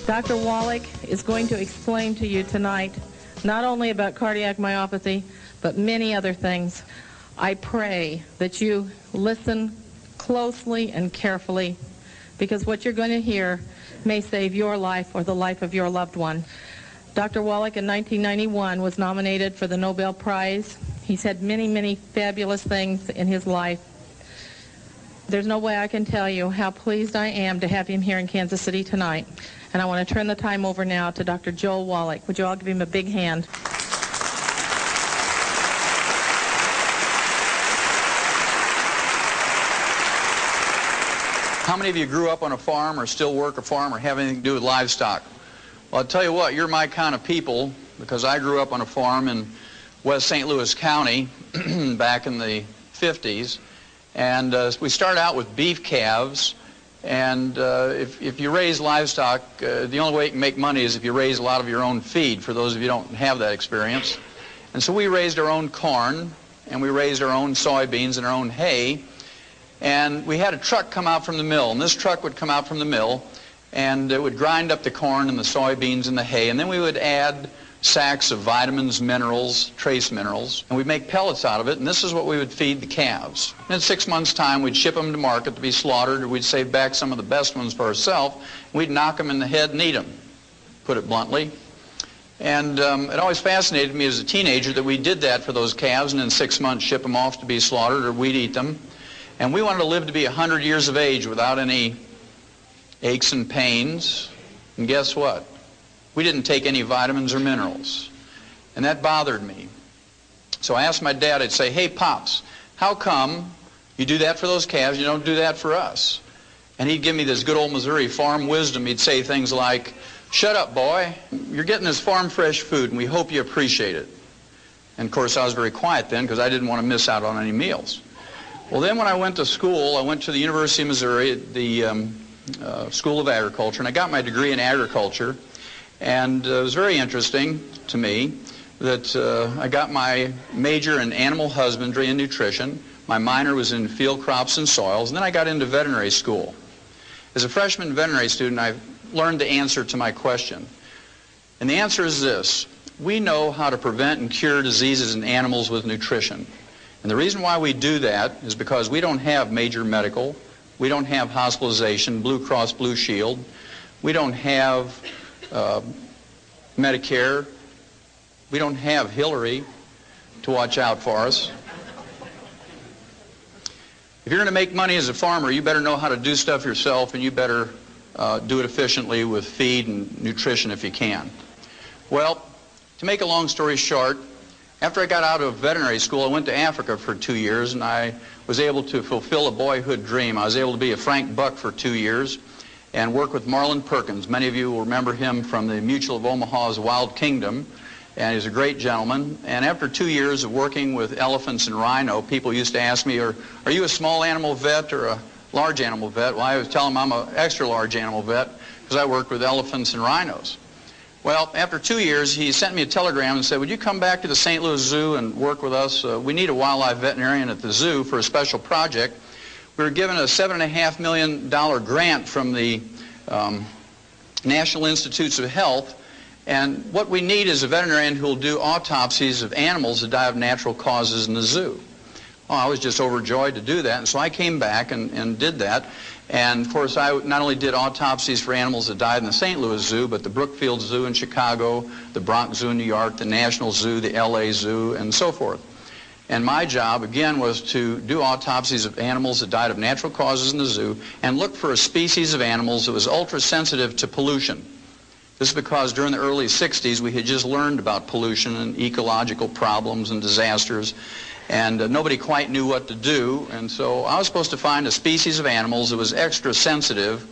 Dr. Wallach is going to explain to you tonight not only about cardiac myopathy, but many other things. I pray that you listen closely and carefully, because what you're going to hear may save your life or the life of your loved one. Dr. Wallach in 1991 was nominated for the Nobel Prize. He's had many, many fabulous things in his life. There's no way I can tell you how pleased I am to have him here in Kansas City tonight. And I want to turn the time over now to Dr. Joel Wallach. Would you all give him a big hand? How many of you grew up on a farm or still work a farm or have anything to do with livestock? Well, I'll tell you what, you're my kind of people, because I grew up on a farm in West St. Louis County back in the 50s. And we started out with beef calves. And if you raise livestock, the only way you can make money is if you raise a lot of your own feed, for those of you who don't have that experience. And so we raised our own corn, and we raised our own soybeans and our own hay. And we had a truck come out from the mill, and this truck would come out from the mill, and it would grind up the corn and the soybeans and the hay, and then we would add sacks of vitamins, minerals, trace minerals, and we'd make pellets out of it, and this is what we would feed the calves. And in 6 months' time, we'd ship them to market to be slaughtered, or we'd save back some of the best ones for ourselves, and we'd knock them in the head and eat them, put it bluntly. And it always fascinated me as a teenager that we did that for those calves, and in 6 months ship them off to be slaughtered, or we'd eat them. And we wanted to live to be 100 years of age without any aches and pains. And guess what? We didn't take any vitamins or minerals. And that bothered me. So I asked my dad, I'd say, hey, Pops, how come you do that for those calves, you don't do that for us? And he'd give me this good old Missouri farm wisdom. He'd say things like, shut up, boy. You're getting this farm fresh food, and we hope you appreciate it. And, of course, I was very quiet then because I didn't want to miss out on any meals. Well, then when I went to school, I went to the University of Missouri, the School of Agriculture, and I got my degree in agriculture. And it was very interesting to me that I got my major in animal husbandry and nutrition. My minor was in field crops and soils, and then I got into veterinary school. As a freshman veterinary student, I learned the answer to my question. And the answer is this: we know how to prevent and cure diseases in animals with nutrition. And the reason why we do that is because we don't have major medical, we don't have hospitalization, Blue Cross Blue Shield, we don't have Medicare, we don't have Hillary to watch out for us. If you're going to make money as a farmer, you better know how to do stuff yourself, and you better do it efficiently with feed and nutrition if you can. Well, to make a long story short, after I got out of veterinary school, I went to Africa for 2 years, and I was able to fulfill a boyhood dream. I was able to be a Frank Buck for 2 years and work with Marlin Perkins. Many of you will remember him from the Mutual of Omaha's Wild Kingdom, and he's a great gentleman. And after 2 years of working with elephants and rhino, people used to ask me, are you a small animal vet or a large animal vet? Well, I would tell them I'm an extra large animal vet because I worked with elephants and rhinos. Well, after 2 years, he sent me a telegram and said, would you come back to the St. Louis Zoo and work with us? We need a wildlife veterinarian at the zoo for a special project. We were given a $7.5 million grant from the National Institutes of Health, and what we need is a veterinarian who will do autopsies of animals that die of natural causes in the zoo. Well, I was just overjoyed to do that, and so I came back and did that. And, of course, I not only did autopsies for animals that died in the St. Louis Zoo, but the Brookfield Zoo in Chicago, the Bronx Zoo in New York, the National Zoo, the LA Zoo, and so forth. And my job, again, was to do autopsies of animals that died of natural causes in the zoo and look for a species of animals that was ultra-sensitive to pollution. This is because during the early 60s, we had just learned about pollution and ecological problems and disasters, and nobody quite knew what to do. And so I was supposed to find a species of animals that was extra sensitive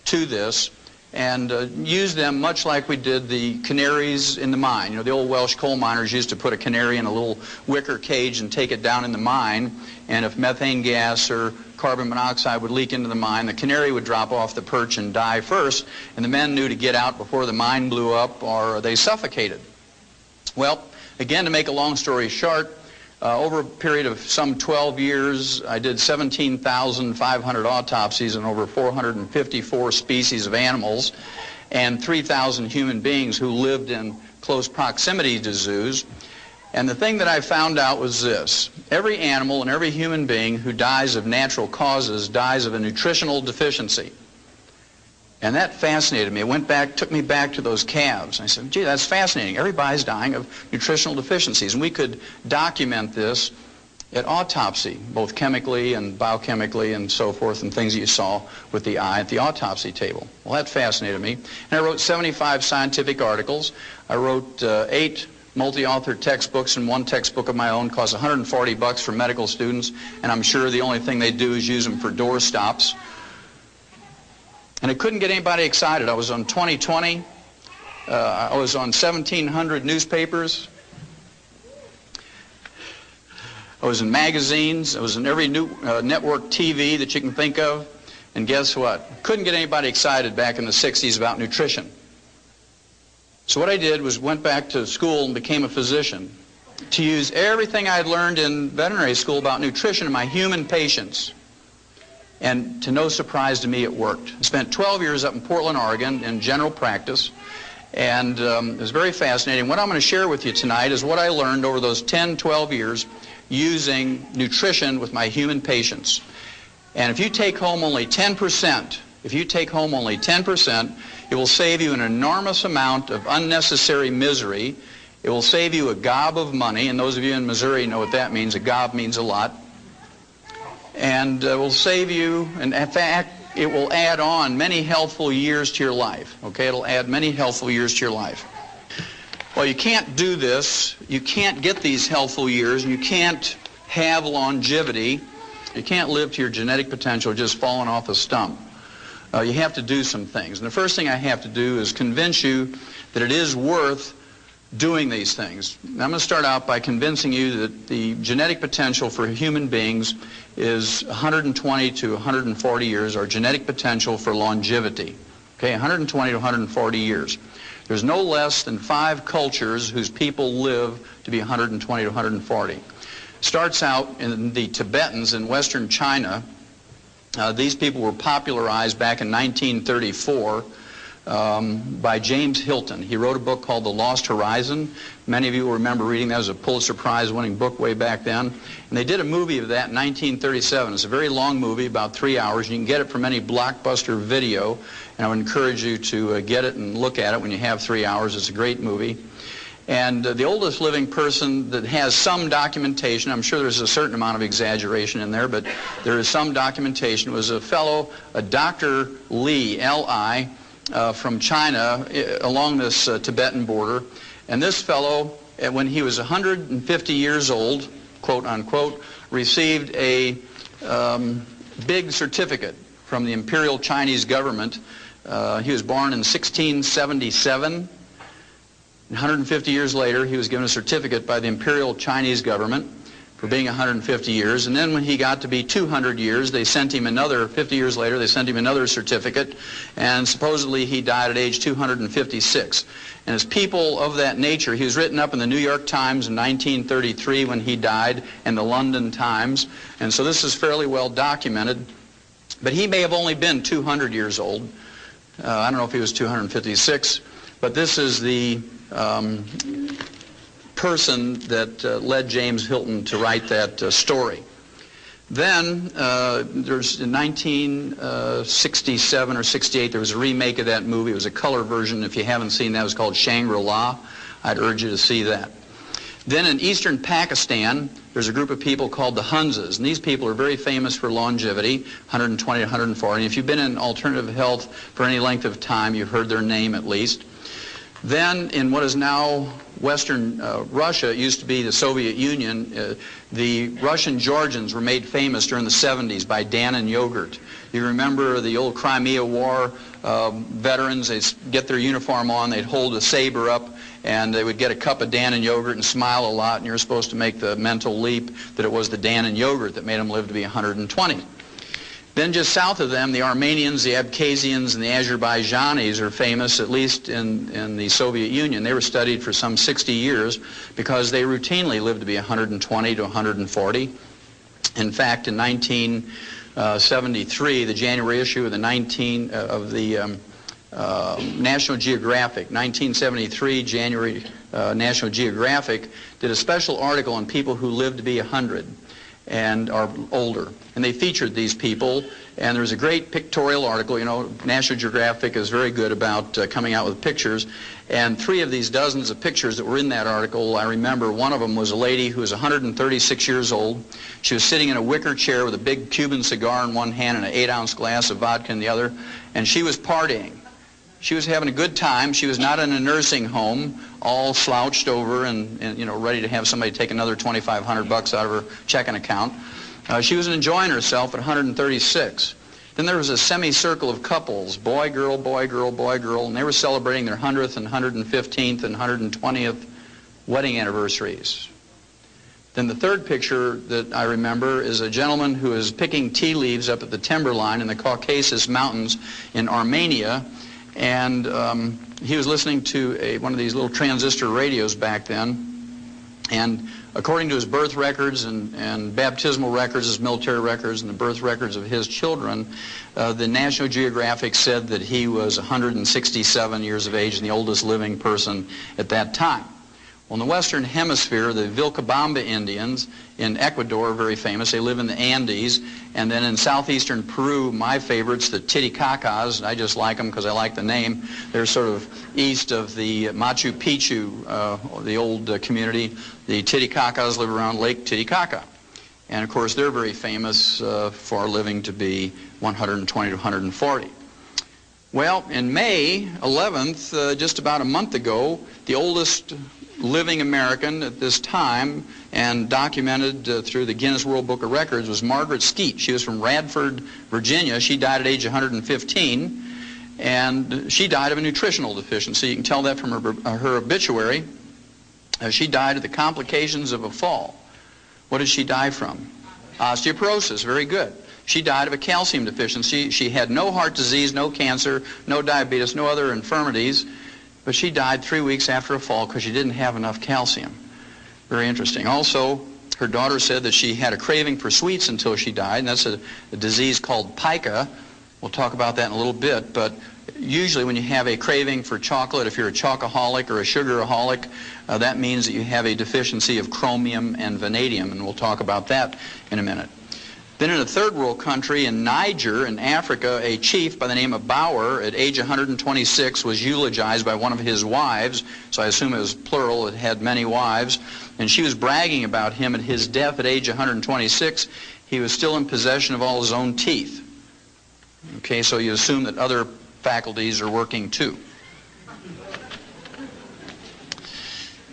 to this and use them much like we did the canaries in the mine. You know, the old Welsh coal miners used to put a canary in a little wicker cage and take it down in the mine, and if methane gas or carbon monoxide would leak into the mine, the canary would drop off the perch and die first, and the men knew to get out before the mine blew up or they suffocated. Well, again, to make a long story short, over a period of some 12 years, I did 17,500 autopsies on over 454 species of animals. and 3,000 human beings who lived in close proximity to zoos. And the thing that I found out was this: every animal and every human being who dies of natural causes dies of a nutritional deficiency. And that fascinated me. It took me back to those calves. I said, gee, that's fascinating. Everybody's dying of nutritional deficiencies. And we could document this at autopsy, both chemically and biochemically and so forth, and things that you saw with the eye at the autopsy table. Well, that fascinated me. And I wrote 75 scientific articles. I wrote 8 multi-authored textbooks, and 1 textbook of my own costs $140 for medical students, and I'm sure the only thing they do is use them for door stops. And I couldn't get anybody excited. I was on 2020. I was on 1,700 newspapers. I was in magazines. I was in every new network TV that you can think of. And guess what? Couldn't get anybody excited back in the 60s about nutrition. So what I did was went back to school and became a physician to use everything I had learned in veterinary school about nutrition in my human patients. And to no surprise to me, it worked. I spent 12 years up in Portland, Oregon in general practice, and it was very fascinating. What I'm going to share with you tonight is what I learned over those 10, 12 years using nutrition with my human patients. And if you take home only 10%, it will save you an enormous amount of unnecessary misery. It will save you a gob of money, and those of you in Missouri know what that means. A gob means a lot. And will save you, and in fact, it will add on many healthful years to your life. Okay, it'll add many healthful years to your life. Well, you can't do this. You can't get these healthful years, and you can't have longevity. You can't live to your genetic potential just falling off a stump. You have to do some things. And the first thing I have to do is convince you that it is worth doing these things. Now, I'm going to start out by convincing you that the genetic potential for human beings is 120 to 140 years, our genetic potential for longevity. Okay, 120 to 140 years. There's no less than 5 cultures whose people live to be 120 to 140. Starts out in the Tibetans in western China. These people were popularized back in 1934 by James Hilton. He wrote a book called The Lost Horizon. Many of you will remember reading that. It was a Pulitzer Prize-winning book way back then. And they did a movie of that in 1937. It's a very long movie, about 3 hours. You can get it from any Blockbuster video, and I would encourage you to get it and look at it when you have 3 hours. It's a great movie. And the oldest living person that has some documentation, I'm sure there's a certain amount of exaggeration in there, but there is some documentation, was a fellow, a Dr. Li, L-I, from China along this Tibetan border. And this fellow, when he was 150 years old, quote unquote, received a big certificate from the Imperial Chinese government. He was born in 1677. 150 years later, he was given a certificate by the Imperial Chinese government for being 150 years. And then when he got to be 200 years, they sent him another, 50 years later, they sent him another certificate. And supposedly he died at age 256. And as people of that nature, he was written up in the New York Times in 1933 when he died, and the London Times. And so this is fairly well documented. But he may have only been 200 years old. I don't know if he was 256. But this is the person that led James Hilton to write that story. Then there's in 1967 or 68, there was a remake of that movie. It was a color version. If you haven't seen that, it was called Shangri-La. I'd urge you to see that. Then in eastern Pakistan, there's a group of people called the Hunzas, and these people are very famous for longevity, 120 to 140. And if you've been in alternative health for any length of time, you've heard their name at least. Then in what is now Western Russia, it used to be the Soviet Union, the Russian Georgians were made famous during the 70s by Dannon yogurt. You remember the old Crimea War veterans, they'd get their uniform on, they'd hold a saber up, and they would get a cup of Dannon yogurt and smile a lot, and you're supposed to make the mental leap that it was the Dannon yogurt that made them live to be 120. Then just south of them, the Armenians, the Abkhazians, and the Azerbaijanis are famous, at least in the Soviet Union. They were studied for some 60 years because they routinely lived to be 120 to 140. In fact, in 1973, the January issue of the National Geographic, 1973, January, National Geographic did a special article on people who live to be 100 and are older. And they featured these people, and there was a great pictorial article. You know, National Geographic is very good about coming out with pictures. And 3 of these dozens of pictures that were in that article, I remember one of them was a lady who was 136 years old. She was sitting in a wicker chair with a big Cuban cigar in one hand and an 8-ounce glass of vodka in the other, and she was partying. She was having a good time. She was not in a nursing home, all slouched over and you know, ready to have somebody take another $2,500 out of her checking account. She was enjoying herself at 136. Then there was a semicircle of couples, boy, girl, boy, girl, boy, girl, and they were celebrating their 100th and 115th and 120th wedding anniversaries. Then the third picture that I remember is a gentleman who is picking tea leaves up at the timberline in the Caucasus Mountains in Armenia. And he was listening to one of these little transistor radios back then. And according to his birth records and baptismal records, his military records, and the birth records of his children, the National Geographic said that he was 167 years of age and the oldest living person at that time. Well, in the Western Hemisphere, the Vilcabamba Indians in Ecuador are very famous. They live in the Andes. And then in southeastern Peru, my favorites, the Titicacas, I just like them because I like the name. They're sort of east of the Machu Picchu, the old community. The Titicacas live around Lake Titicaca. And of course, they're very famous for living to be 120 to 140. Well, in May 11th, just about a month ago, the oldest living American at this time and documented through the Guinness World Book of Records was Margaret Skeet. She was from Radford, Virginia. She died at age 115, and she died of a nutritional deficiency. You can tell that from her obituary. She died of the complications of a fall. What did she die from? Osteoporosis. Very good. She died of a calcium deficiency. She had no heart disease, no cancer, no diabetes, no other infirmities. But she died 3 weeks after a fall because she didn't have enough calcium. Very interesting. Also, her daughter said that she had a craving for sweets until she died, and that's a disease called pica. We'll talk about that in a little bit, but usually when you have a craving for chocolate, if you're a chocoholic or a sugaraholic, that means that you have a deficiency of chromium and vanadium, and we'll talk about that in a minute. Then in a third world country, in Niger, in Africa, a chief by the name of Bauer, at age 126, was eulogized by one of his wives. So I assume it was plural, it had many wives. And she was bragging about him at his death at age 126. He was still in possession of all his own teeth. Okay, so you assume that other faculties are working too.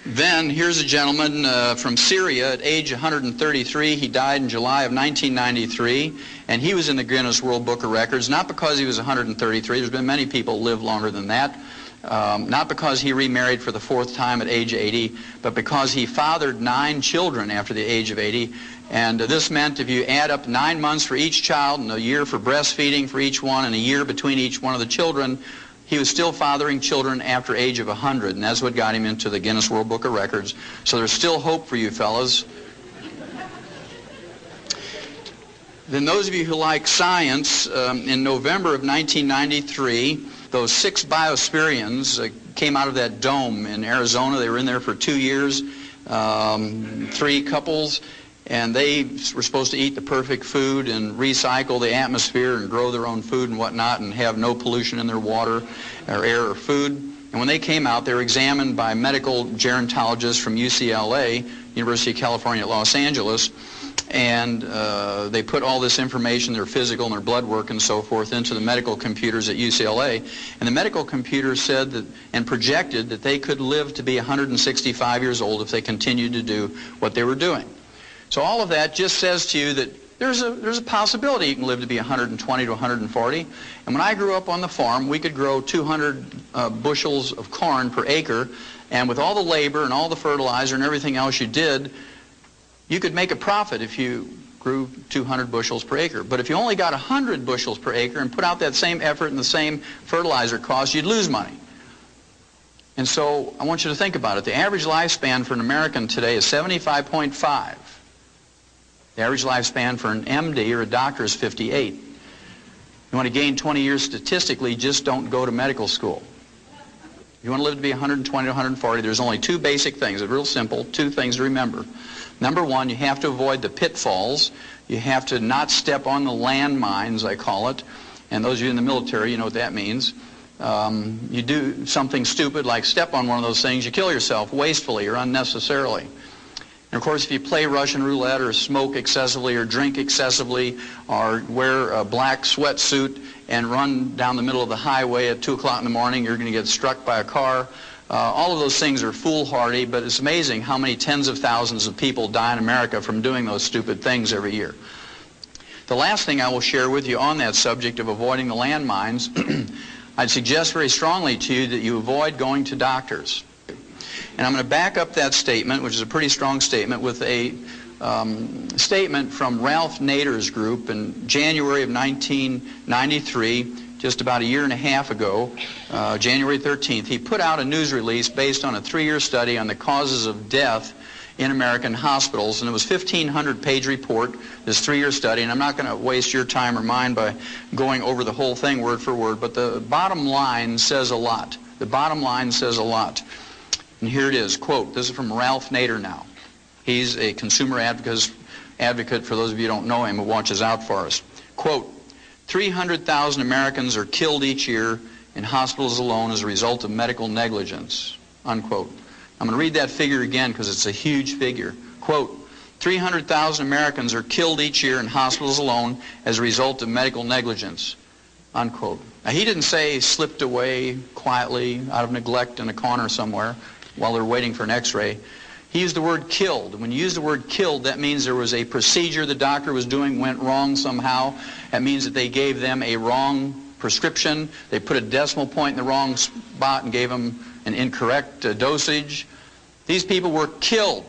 Then here's a gentleman from Syria at age 133. He died in July of 1993, and he was in the Guinness World Book of Records, not because he was 133. There's been many people who live longer than that. Not because he remarried for the 4th time at age 80, but because he fathered 9 children after the age of 80. And this meant if you add up 9 months for each child and a year for breastfeeding for each one and a year between each one of the children, he was still fathering children after age of 100, and that's what got him into the Guinness World Book of Records. So there's still hope for you fellas. Then those of you who like science, in November of 1993, those 6 Biospirians came out of that dome in Arizona. They were in there for 2 years, 3 couples. And they were supposed to eat the perfect food and recycle the atmosphere and grow their own food and whatnot and have no pollution in their water or air or food. And when they came out, they were examined by medical gerontologists from UCLA, University of California at Los Angeles, and they put all this information, their physical and their blood work and so forth, into the medical computers at UCLA. And the medical computers said that, and projected that they could live to be 165 years old if they continued to do what they were doing. So all of that just says to you that there's a possibility you can live to be 120 to 140. And when I grew up on the farm, we could grow 200 bushels of corn per acre, and with all the labor and all the fertilizer and everything else you did, you could make a profit if you grew 200 bushels per acre. But if you only got 100 bushels per acre and put out that same effort and the same fertilizer cost, you'd lose money. And so I want you to think about it. The average lifespan for an American today is 75.5. The average lifespan for an MD or a doctor is 58. You want to gain 20 years statistically, just don't go to medical school. If you want to live to be 120 to 140, there's only two basic things. It's real simple, two things to remember. Number one, you have to avoid the pitfalls. You have to not step on the landmines, I call it. And those of you in the military, you know what that means. You do something stupid like step on one of those things, you kill yourself wastefully or unnecessarily. And of course, if you play Russian roulette or smoke excessively or drink excessively or wear a black sweatsuit and run down the middle of the highway at 2 o'clock in the morning, you're going to get struck by a car. All of those things are foolhardy, but it's amazing how many tens of thousands of people die in America from doing those stupid things every year. The last thing I will share with you on that subject of avoiding the landmines, I'd suggest very strongly to you that you avoid going to doctors. And I'm going to back up that statement, which is a pretty strong statement, with a statement from Ralph Nader's group in January of 1993, just about a year and a half ago, January 13th. He put out a news release based on a 3-year study on the causes of death in American hospitals, and it was a 1,500-page report, this 3-year study, and I'm not going to waste your time or mine by going over the whole thing word for word, but the bottom line says a lot. The bottom line says a lot. And here it is, quote, this is from Ralph Nader now. He's a consumer advocate, for those of you who don't know him, who watches out for us. Quote, 300,000 Americans are killed each year in hospitals alone as a result of medical negligence, unquote. I'm going to read that figure again because it's a huge figure. Quote, 300,000 Americans are killed each year in hospitals alone as a result of medical negligence, unquote. Now, he didn't say slipped away quietly out of neglect in a corner somewhere while they're waiting for an x-ray. He used the word killed. When you use the word killed, that means there was a procedure the doctor was doing went wrong somehow. That means that they gave them a wrong prescription. They put a decimal point in the wrong spot and gave them an incorrect dosage. These people were killed.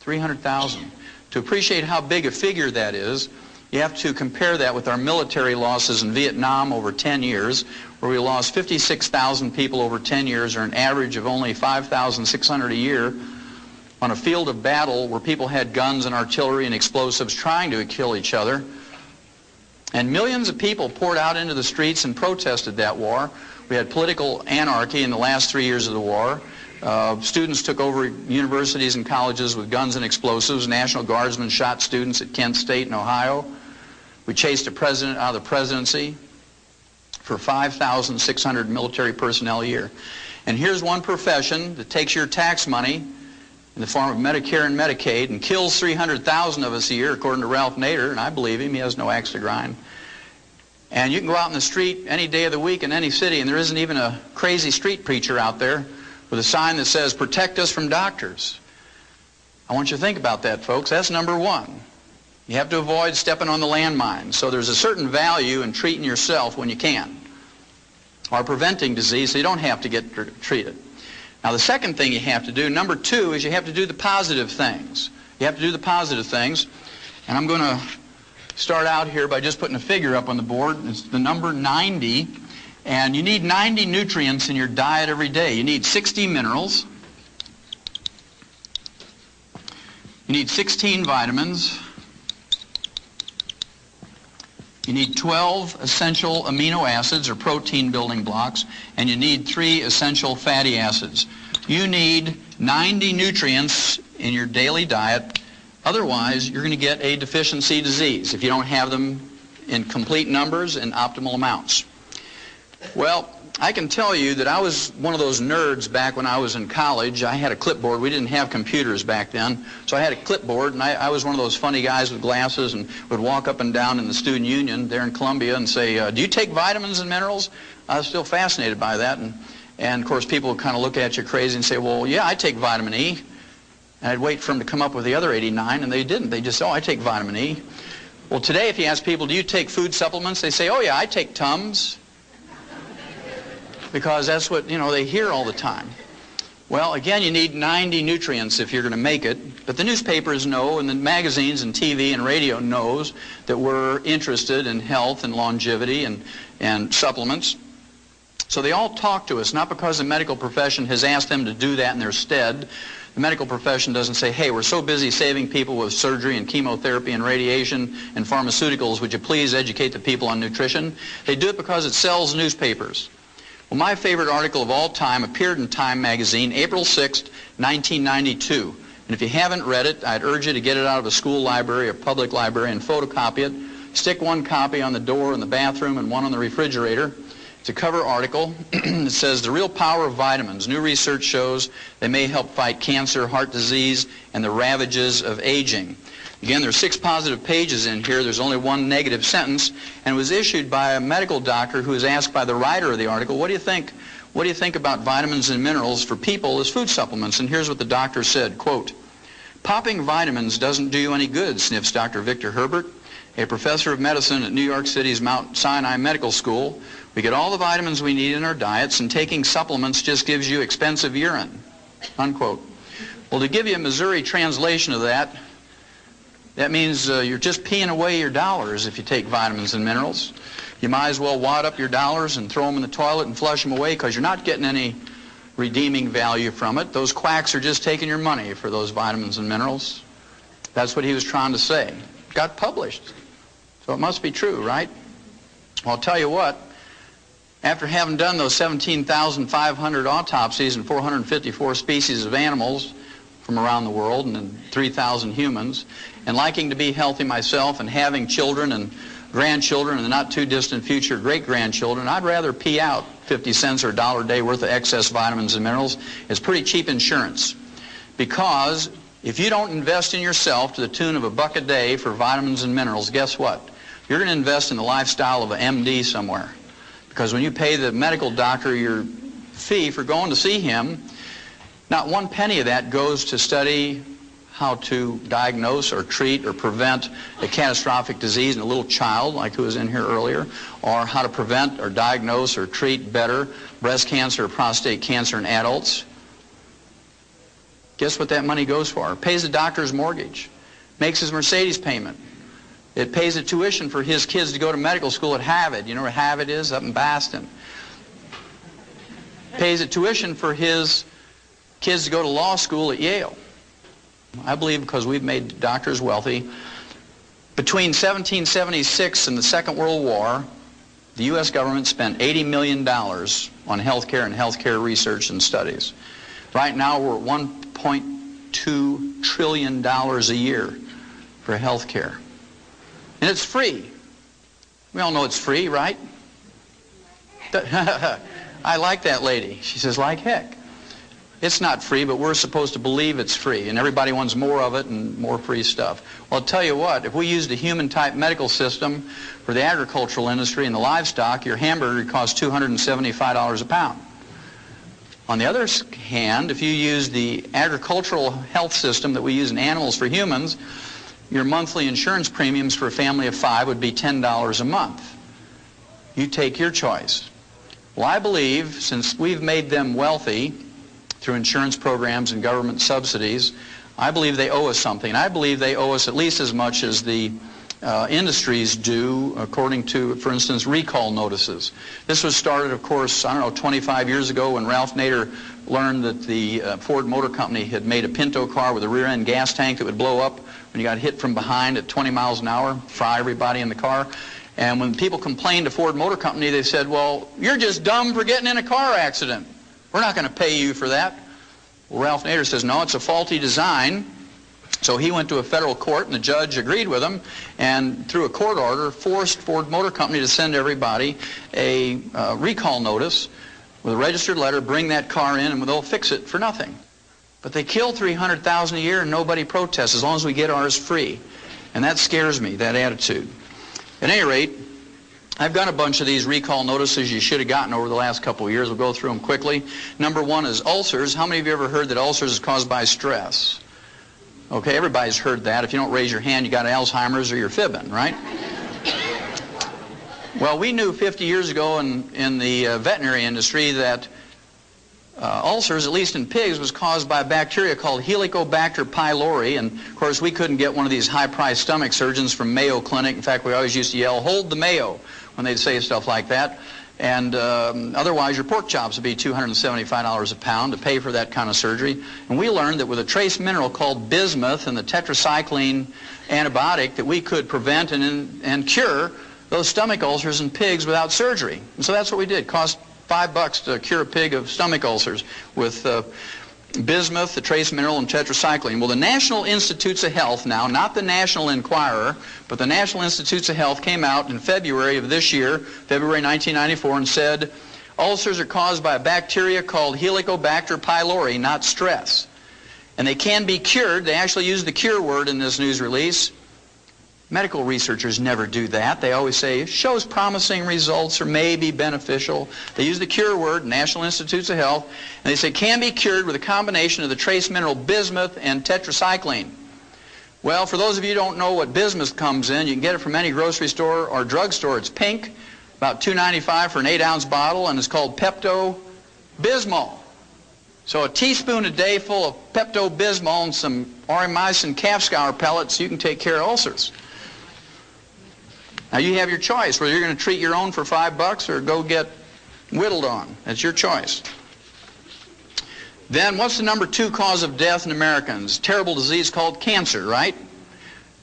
300,000. To appreciate how big a figure that is, you have to compare that with our military losses in Vietnam over 10 years, where we lost 56,000 people over 10 years, or an average of only 5,600 a year, on a field of battle where people had guns and artillery and explosives trying to kill each other. And millions of people poured out into the streets and protested that war. We had political anarchy in the last 3 years of the war. Students took over universities and colleges with guns and explosives. National Guardsmen shot students at Kent State in Ohio. We chased a president out of the presidency for 5,600 military personnel a year. And here's one profession that takes your tax money in the form of Medicare and Medicaid and kills 300,000 of us a year, according to Ralph Nader, and I believe him, he has no axe to grind. And you can go out in the street any day of the week in any city, and there isn't even a crazy street preacher out there with a sign that says, protect us from doctors. I want you to think about that, folks. That's number one. You have to avoid stepping on the landmine. So there's a certain value in treating yourself when you can, or preventing disease so you don't have to get treated. Now, the second thing you have to do, number two, is you have to do the positive things. You have to do the positive things. And I'm going to start out here by just putting a figure up on the board. It's the number 90. And you need 90 nutrients in your diet every day. You need 60 minerals. You need 16 vitamins. You need 12 essential amino acids or protein building blocks, and you need 3 essential fatty acids. You need 90 nutrients in your daily diet. Otherwise, you're going to get a deficiency disease if you don't have them in complete numbers and optimal amounts. Well, I can tell you that I was one of those nerds back when I was in college. I had a clipboard. We didn't have computers back then. So I had a clipboard, and I was one of those funny guys with glasses and would walk up and down in the student union there in Columbia and say, do you take vitamins and minerals? I was still fascinated by that. And of course, people would kind of look at you crazy and say, well, yeah, I take vitamin E. And I'd wait for them to come up with the other 89, and they didn't. They just, oh, I take vitamin E. Well, today, if you ask people, do you take food supplements? They say, oh, yeah, I take Tums. Because that's what, they hear all the time. Well, again, you need 90 nutrients if you're going to make it. But the newspapers know, and the magazines and TV and radio knows that we're interested in health and longevity and supplements. So they all talk to us, not because the medical profession has asked them to do that in their stead. The medical profession doesn't say, hey, we're so busy saving people with surgery and chemotherapy and radiation and pharmaceuticals, would you please educate the people on nutrition? They do it because it sells newspapers. Well, my favorite article of all time appeared in Time magazine, April 6, 1992. And if you haven't read it, I'd urge you to get it out of a school library or public library and photocopy it. Stick one copy on the door in the bathroom and one on the refrigerator. It's a cover article. It says, the real power of vitamins. New research shows they may help fight cancer, heart disease, and the ravages of aging. Again, there's 6 positive pages in here. There's only 1 negative sentence, and it was issued by a medical doctor who was asked by the writer of the article, what do you think about vitamins and minerals for people as food supplements? And here's what the doctor said, quote, popping vitamins doesn't do you any good, sniffs Dr. Victor Herbert, a professor of medicine at New York City's Mount Sinai Medical School. We get all the vitamins we need in our diets, and taking supplements just gives you expensive urine, unquote. Well, to give you a Missouri translation of that, that means you're just peeing away your dollars if you take vitamins and minerals. You might as well wad up your dollars and throw them in the toilet and flush them away, because you're not getting any redeeming value from it. Those quacks are just taking your money for those vitamins and minerals. That's what he was trying to say. It got published, so it must be true, right? Well, I'll tell you what, after having done those 17,500 autopsies in 454 species of animals from around the world and in 3,000 humans, and liking to be healthy myself and having children and grandchildren and the not too distant future great-grandchildren, I'd rather pee out 50 cents or $1 a day worth of excess vitamins and minerals. It's pretty cheap insurance, because if you don't invest in yourself to the tune of $1 a day for vitamins and minerals, guess what? You're going to invest in the lifestyle of an MD somewhere, because when you pay the medical doctor your fee for going to see him, not 1 penny of that goes to study how to diagnose or treat or prevent a catastrophic disease in a little child, like who was in here earlier, or how to prevent or diagnose or treat better breast cancer or prostate cancer in adults. Guess what that money goes for? It pays the doctor's mortgage, makes his Mercedes payment. It pays the tuition for his kids to go to medical school at Harvard. You know where Harvard is? Up in Boston. Pays the tuition for his kids to go to law school at Yale. I believe because we've made doctors wealthy. Between 1776 and the Second World War, the U.S. government spent $80 million on health care and health care research and studies. Right now we're at $1.2 trillion a year for health care. And it's free. We all know it's free, right? I like that lady. She says, like heck. It's not free, but we're supposed to believe it's free, and everybody wants more of it and more free stuff. Well, I'll tell you what, if we used a human-type medical system for the agricultural industry and the livestock, your hamburger would cost $275 a pound. On the other hand, if you use the agricultural health system that we use in animals for humans, your monthly insurance premiums for a family of 5 would be $10 a month. You take your choice. Well, I believe, since we've made them wealthy through insurance programs and government subsidies, I believe they owe us something. I believe they owe us at least as much as the industries do, according to, for instance, recall notices. This was started, of course, I don't know, 25 years ago when Ralph Nader learned that the Ford Motor Company had made a Pinto car with a rear-end gas tank that would blow up when you got hit from behind at 20 miles an hour, fry everybody in the car. And when people complained to Ford Motor Company, they said, well, you're just dumb for getting in a car accident. We're not going to pay you for that. Well, Ralph Nader says, no, it's a faulty design. So he went to a federal court, and the judge agreed with him, and through a court order forced Ford Motor Company to send everybody a recall notice with a registered letter, bring that car in, and they'll fix it for nothing. But they kill 300,000 a year, and nobody protests as long as we get ours free. And that scares me, that attitude. At any rate, I've got a bunch of these recall notices you should have gotten over the last couple of years. We'll go through them quickly. Number 1 is ulcers. How many of you ever heard that ulcers is caused by stress? Okay, everybody's heard that. If you don't raise your hand, you got Alzheimer's or you're fibbing, right? Well, we knew 50 years ago in the veterinary industry that ulcers, at least in pigs, was caused by a bacteria called Helicobacter pylori. And, of course, we couldn't get one of these high-priced stomach surgeons from Mayo Clinic. In fact, we always used to yell, hold the Mayo, when they'd say stuff like that. And otherwise, your pork chops would be $275 a pound to pay for that kind of surgery. And we learned that with a trace mineral called bismuth and the tetracycline antibiotic that we could prevent and cure those stomach ulcers in pigs without surgery. And so that's what we did. It cost $5 to cure a pig of stomach ulcers with bismuth, the trace mineral, and tetracycline. Well, the National Institutes of Health now, not the National Enquirer, but the National Institutes of Health came out in February of this year, February 1994, and said ulcers are caused by a bacteria called Helicobacter pylori, not stress. And they can be cured. They actually use the cure word in this news release. Medical researchers never do that. They always say, shows promising results or may be beneficial. They use the cure word, National Institutes of Health, and they say can be cured with a combination of the trace mineral bismuth and tetracycline. Well, for those of you who don't know what bismuth comes in, you can get it from any grocery store or drugstore. It's pink, about $2.95 for an 8-ounce bottle, and it's called Pepto-Bismol. So a teaspoon a day full of Pepto-Bismol and some aureomycin calf scour pellets, you can take care of ulcers. Now you have your choice whether you're going to treat your own for $5 or go get whittled on. That's your choice. Then what's the number 2 cause of death in Americans? Terrible disease called cancer, right?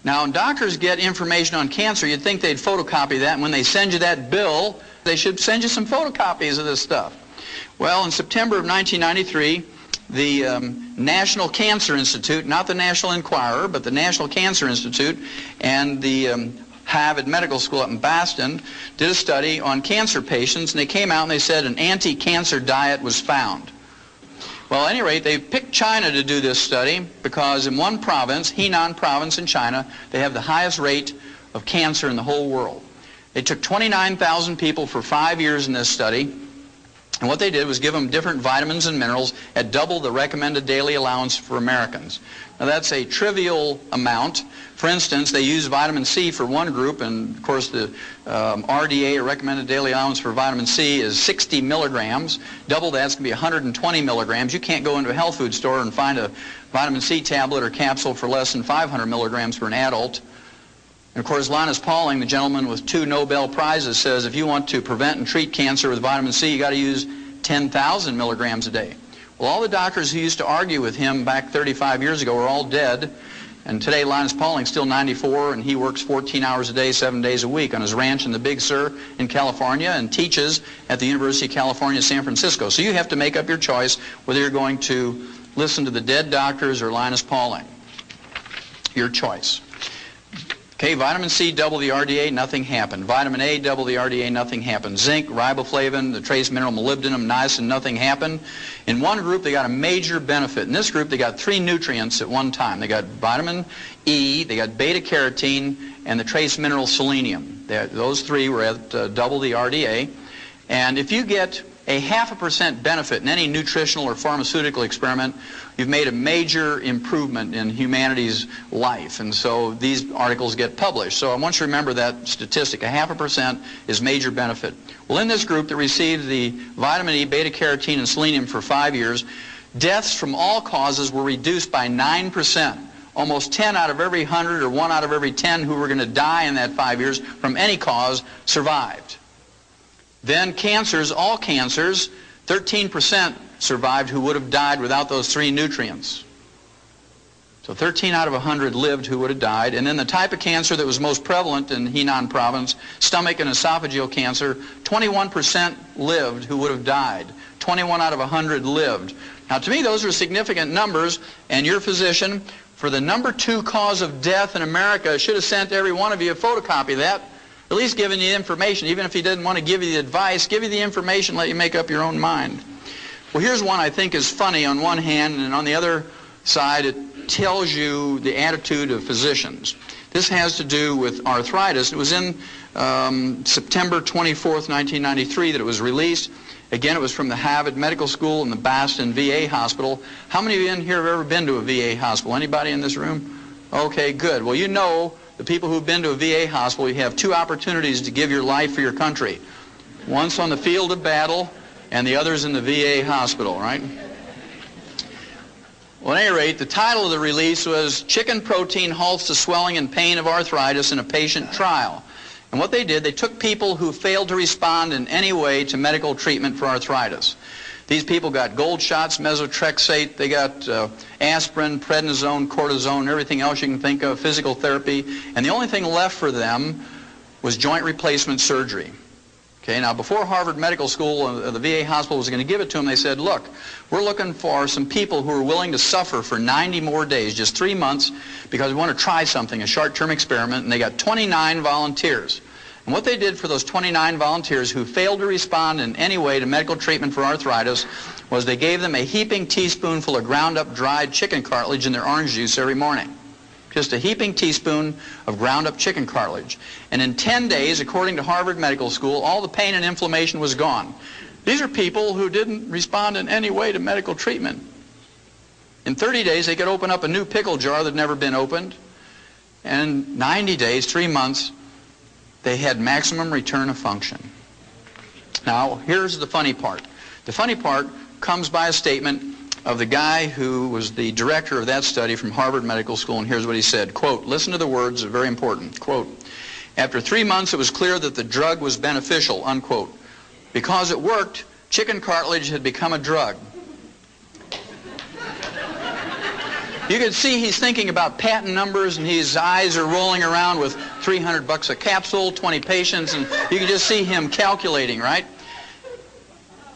Now when doctors get information on cancer, you'd think they'd photocopy that, and when they send you that bill, they should send you some photocopies of this stuff. Well, in September of 1993, the National Cancer Institute, not the National Enquirer, but the National Cancer Institute, and the Harvard Medical School up in Boston did a study on cancer patients, and they came out and they said an anti-cancer diet was found. Well, at any rate, they picked China to do this study because in one province, Henan province in China, they have the highest rate of cancer in the whole world. They took 29,000 people for 5 years in this study, and what they did was give them different vitamins and minerals at double the recommended daily allowance for Americans. Now that's a trivial amount. For instance, they used vitamin C for one group, and of course the RDA, or recommended daily allowance for vitamin C, is 60 milligrams. Double that's going to be 120 milligrams. You can't go into a health food store and find a vitamin C tablet or capsule for less than 500 milligrams for an adult. And of course, Linus Pauling, the gentleman with 2 Nobel Prizes, says if you want to prevent and treat cancer with vitamin C, you got to use 10,000 milligrams a day. Well, all the doctors who used to argue with him back 35 years ago are all dead. And today, Linus Pauling's still 94, and he works 14 hours a day, 7 days a week on his ranch in the Big Sur in California and teaches at the University of California, San Francisco. So you have to make up your choice whether you're going to listen to the dead doctors or Linus Pauling. Your choice. Okay, vitamin C, double the RDA, nothing happened. Vitamin A, double the RDA, nothing happened. Zinc, riboflavin, the trace mineral molybdenum, niacin, nothing happened. In one group, they got a major benefit. In this group, they got 3 nutrients at one time. They got vitamin E, they got beta-carotene, and the trace mineral selenium. Those 3 were at double the RDA. And if you get a 0.5% benefit in any nutritional or pharmaceutical experiment, you've made a major improvement in humanity's life. And so these articles get published. So I want you to remember that statistic. 0.5% is major benefit. Well, in this group that received the vitamin E, beta-carotene, and selenium for 5 years, deaths from all causes were reduced by 9%. Almost 10 out of every 100 or 1 out of every 10 who were going to die in that 5 years from any cause survived. Then cancers, all cancers, 13% survived who would have died without those 3 nutrients. So 13 out of 100 lived who would have died. And then the type of cancer that was most prevalent in Henan province, stomach and esophageal cancer, 21% lived who would have died. 21 out of 100 lived. Now to me those are significant numbers, and your physician, for the number 2 cause of death in America, should have sent every one of you a photocopy of that. At least giving you information. Even if he didn't want to give you the advice, give you the information, let you make up your own mind. Well, here's one I think is funny on one hand, and on the other side it tells you the attitude of physicians. This has to do with arthritis. It was in September 24th, 1993 that it was released. Again, it was from the Harvard Medical School and the Boston VA Hospital. How many of you in here have ever been to a VA hospital? Anybody in this room? Okay, good. Well, you know, the people who've been to a VA hospital, you have 2 opportunities to give your life for your country. Once on the field of battle, and the others in the VA hospital, right? Well, at any rate, the title of the release was Chicken Protein Halts the Swelling and Pain of Arthritis in a Patient Trial. And what they did, they took people who failed to respond in any way to medical treatment for arthritis. These people got gold shots, methotrexate, they got aspirin, prednisone, cortisone, everything else you can think of, physical therapy, and the only thing left for them was joint replacement surgery. Okay, now before Harvard Medical School, the VA hospital was going to give it to them, they said, look, we're looking for some people who are willing to suffer for 90 more days, just 3 months, because we want to try something, a short-term experiment, and they got 29 volunteers. And what they did for those 29 volunteers who failed to respond in any way to medical treatment for arthritis was they gave them a heaping teaspoonful of ground-up dried chicken cartilage in their orange juice every morning. Just a heaping teaspoon of ground-up chicken cartilage. And in 10 days, according to Harvard Medical School, all the pain and inflammation was gone. These are people who didn't respond in any way to medical treatment. In 30 days, they could open up a new pickle jar that had never been opened. And in 90 days, 3 months, they had maximum return of function. Now, here's the funny part. The funny part comes by a statement of the guy who was the director of that study from Harvard Medical School, and here's what he said, quote, listen to the words, they're very important, quote, after 3 months it was clear that the drug was beneficial, unquote. Because it worked, chicken cartilage had become a drug. You can see he's thinking about patent numbers, and his eyes are rolling around with $300 a capsule, 20 patients, and you can just see him calculating, right?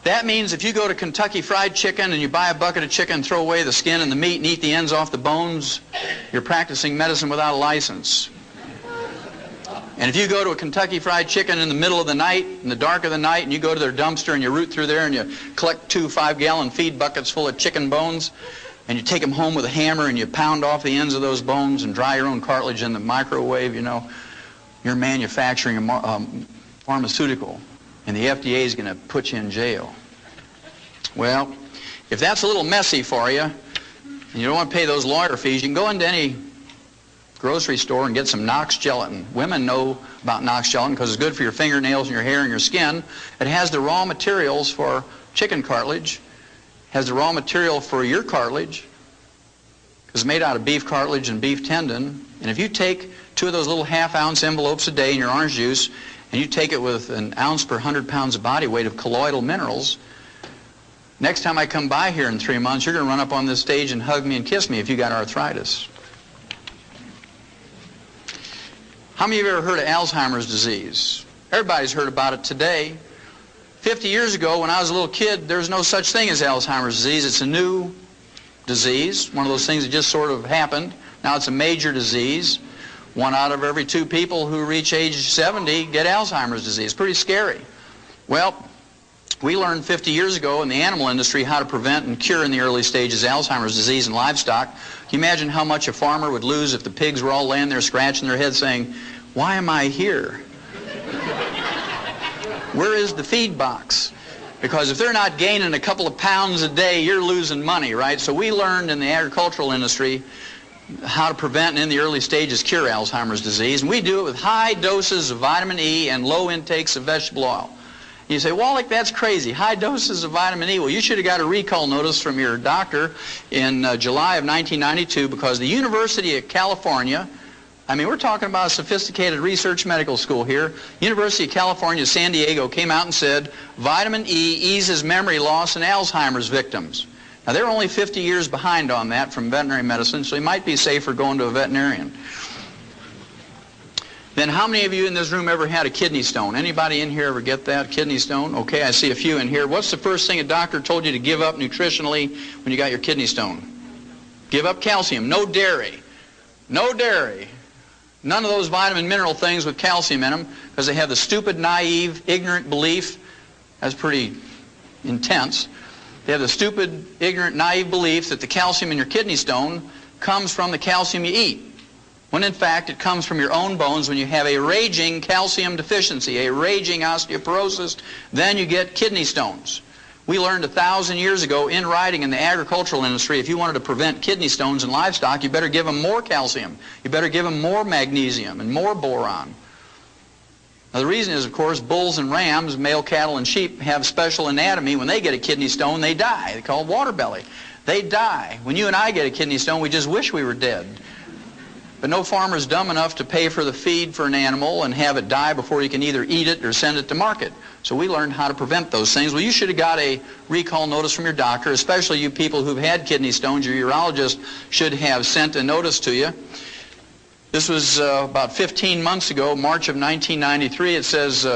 That means if you go to Kentucky Fried Chicken and you buy a bucket of chicken, throw away the skin and the meat and eat the ends off the bones, you're practicing medicine without a license. And if you go to a Kentucky Fried Chicken in the middle of the night, in the dark of the night, and you go to their dumpster and you root through there and you collect 2 5-gallon feed buckets full of chicken bones, and you take them home with a hammer and you pound off the ends of those bones and dry your own cartilage in the microwave, you know, you're manufacturing a pharmaceutical, and the FDA is going to put you in jail. Well, if that's a little messy for you, and you don't want to pay those lawyer fees, you can go into any grocery store and get some Knox gelatin. Women know about Knox gelatin because it's good for your fingernails and your hair and your skin. It has the raw materials for chicken cartilage, has the raw material for your cartilage, because it's made out of beef cartilage and beef tendon. And if you take 2 of those little half-ounce envelopes a day in your orange juice, and you take it with an ounce per 100 pounds of body weight of colloidal minerals, next time I come by here in 3 months, you're going to run up on this stage and hug me and kiss me if you got arthritis. How many of you have ever heard of Alzheimer's disease? Everybody's heard about it today. 50 years ago, when I was a little kid, there was no such thing as Alzheimer's disease. It's a new disease, one of those things that just sort of happened. Now it's a major disease. 1 out of every 2 people who reach age 70 get Alzheimer's disease. Pretty scary. Well, we learned 50 years ago in the animal industry how to prevent and cure in the early stages Alzheimer's disease in livestock. Can you imagine how much a farmer would lose if the pigs were all laying there scratching their heads saying, why am I here? Where is the feed box? Because if they're not gaining a couple of pounds a day, you're losing money, right? So we learned in the agricultural industry how to prevent and in the early stages cure Alzheimer's disease. And we do it with high doses of vitamin E and low intakes of vegetable oil. You say, Wallach, that's crazy. High doses of vitamin E. Well, you should have got a recall notice from your doctor in July of 1992 because the University of California, I mean, we're talking about a sophisticated research medical school here. University of California, San Diego came out and said, vitamin E eases memory loss in Alzheimer's victims. Now, they're only 50 years behind on that from veterinary medicine, so you might be safer going to a veterinarian. Then how many of you in this room ever had a kidney stone? Anybody in here ever get that, kidney stone? Okay, I see a few in here. What's the first thing a doctor told you to give up nutritionally when you got your kidney stone? Give up calcium. No dairy. No dairy. None of those vitamin mineral things with calcium in them because they have the stupid, naive, ignorant belief. That's pretty intense. They have the stupid, ignorant, naive belief that the calcium in your kidney stone comes from the calcium you eat, when in fact it comes from your own bones. When you have a raging calcium deficiency, a raging osteoporosis, then you get kidney stones. We learned 1,000 years ago in writing in the agricultural industry, if you wanted to prevent kidney stones in livestock, you better give them more calcium. You better give them more magnesium and more boron. Now the reason is, of course, bulls and rams, male cattle and sheep, have special anatomy. When they get a kidney stone, they die. They're called water belly. They die. When you and I get a kidney stone, we just wish we were dead. but no farmer is dumb enough to pay for the feed for an animal and have it die before you can either eat it or send it to market. So we learned how to prevent those things. Well, you should have got a recall notice from your doctor, especially you people who've had kidney stones. Your urologist should have sent a notice to you. This was about 15 months ago, March of 1993. It says,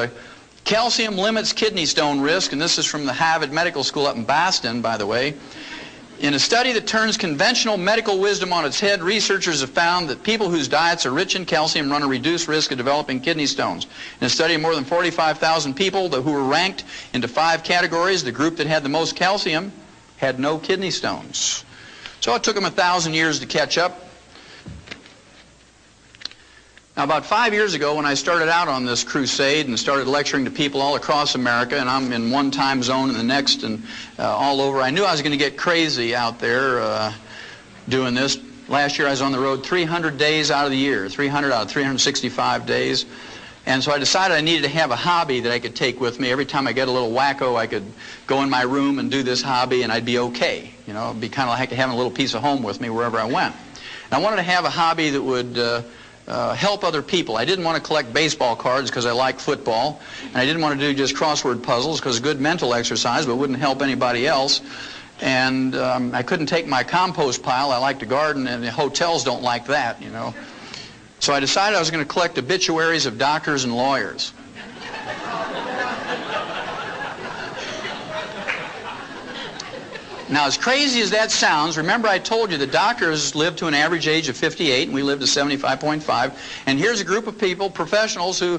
calcium limits kidney stone risk, and this is from the Harvard Medical School up in Boston, by the way. In a study that turns conventional medical wisdom on its head, researchers have found that people whose diets are rich in calcium run a reduced risk of developing kidney stones. In a study of more than 45,000 people who were ranked into 5 categories, the group that had the most calcium had no kidney stones. So it took them 1,000 years to catch up. Now, about 5 years ago, when I started out on this crusade and started lecturing to people all across America, and I'm in one time zone and the next and all over, I knew I was going to get crazy out there doing this. Last year I was on the road 300 days out of the year, 300 out of 365 days. And so I decided I needed to have a hobby that I could take with me. Every time I get a little wacko, I could go in my room and do this hobby and I'd be okay. You know, it'd be kind of like having a little piece of home with me wherever I went. And I wanted to have a hobby that would help other people. I didn't want to collect baseball cards because I like football, and I didn't want to do just crossword puzzles because good mental exercise but wouldn't help anybody else. And I couldn't take my compost pile. I like to garden, and the hotels don't like that, you know. So I decided I was going to collect obituaries of doctors and lawyers. Now, as crazy as that sounds, remember I told you the doctors live to an average age of 58, and we live to 75.5. And here's a group of people, professionals, who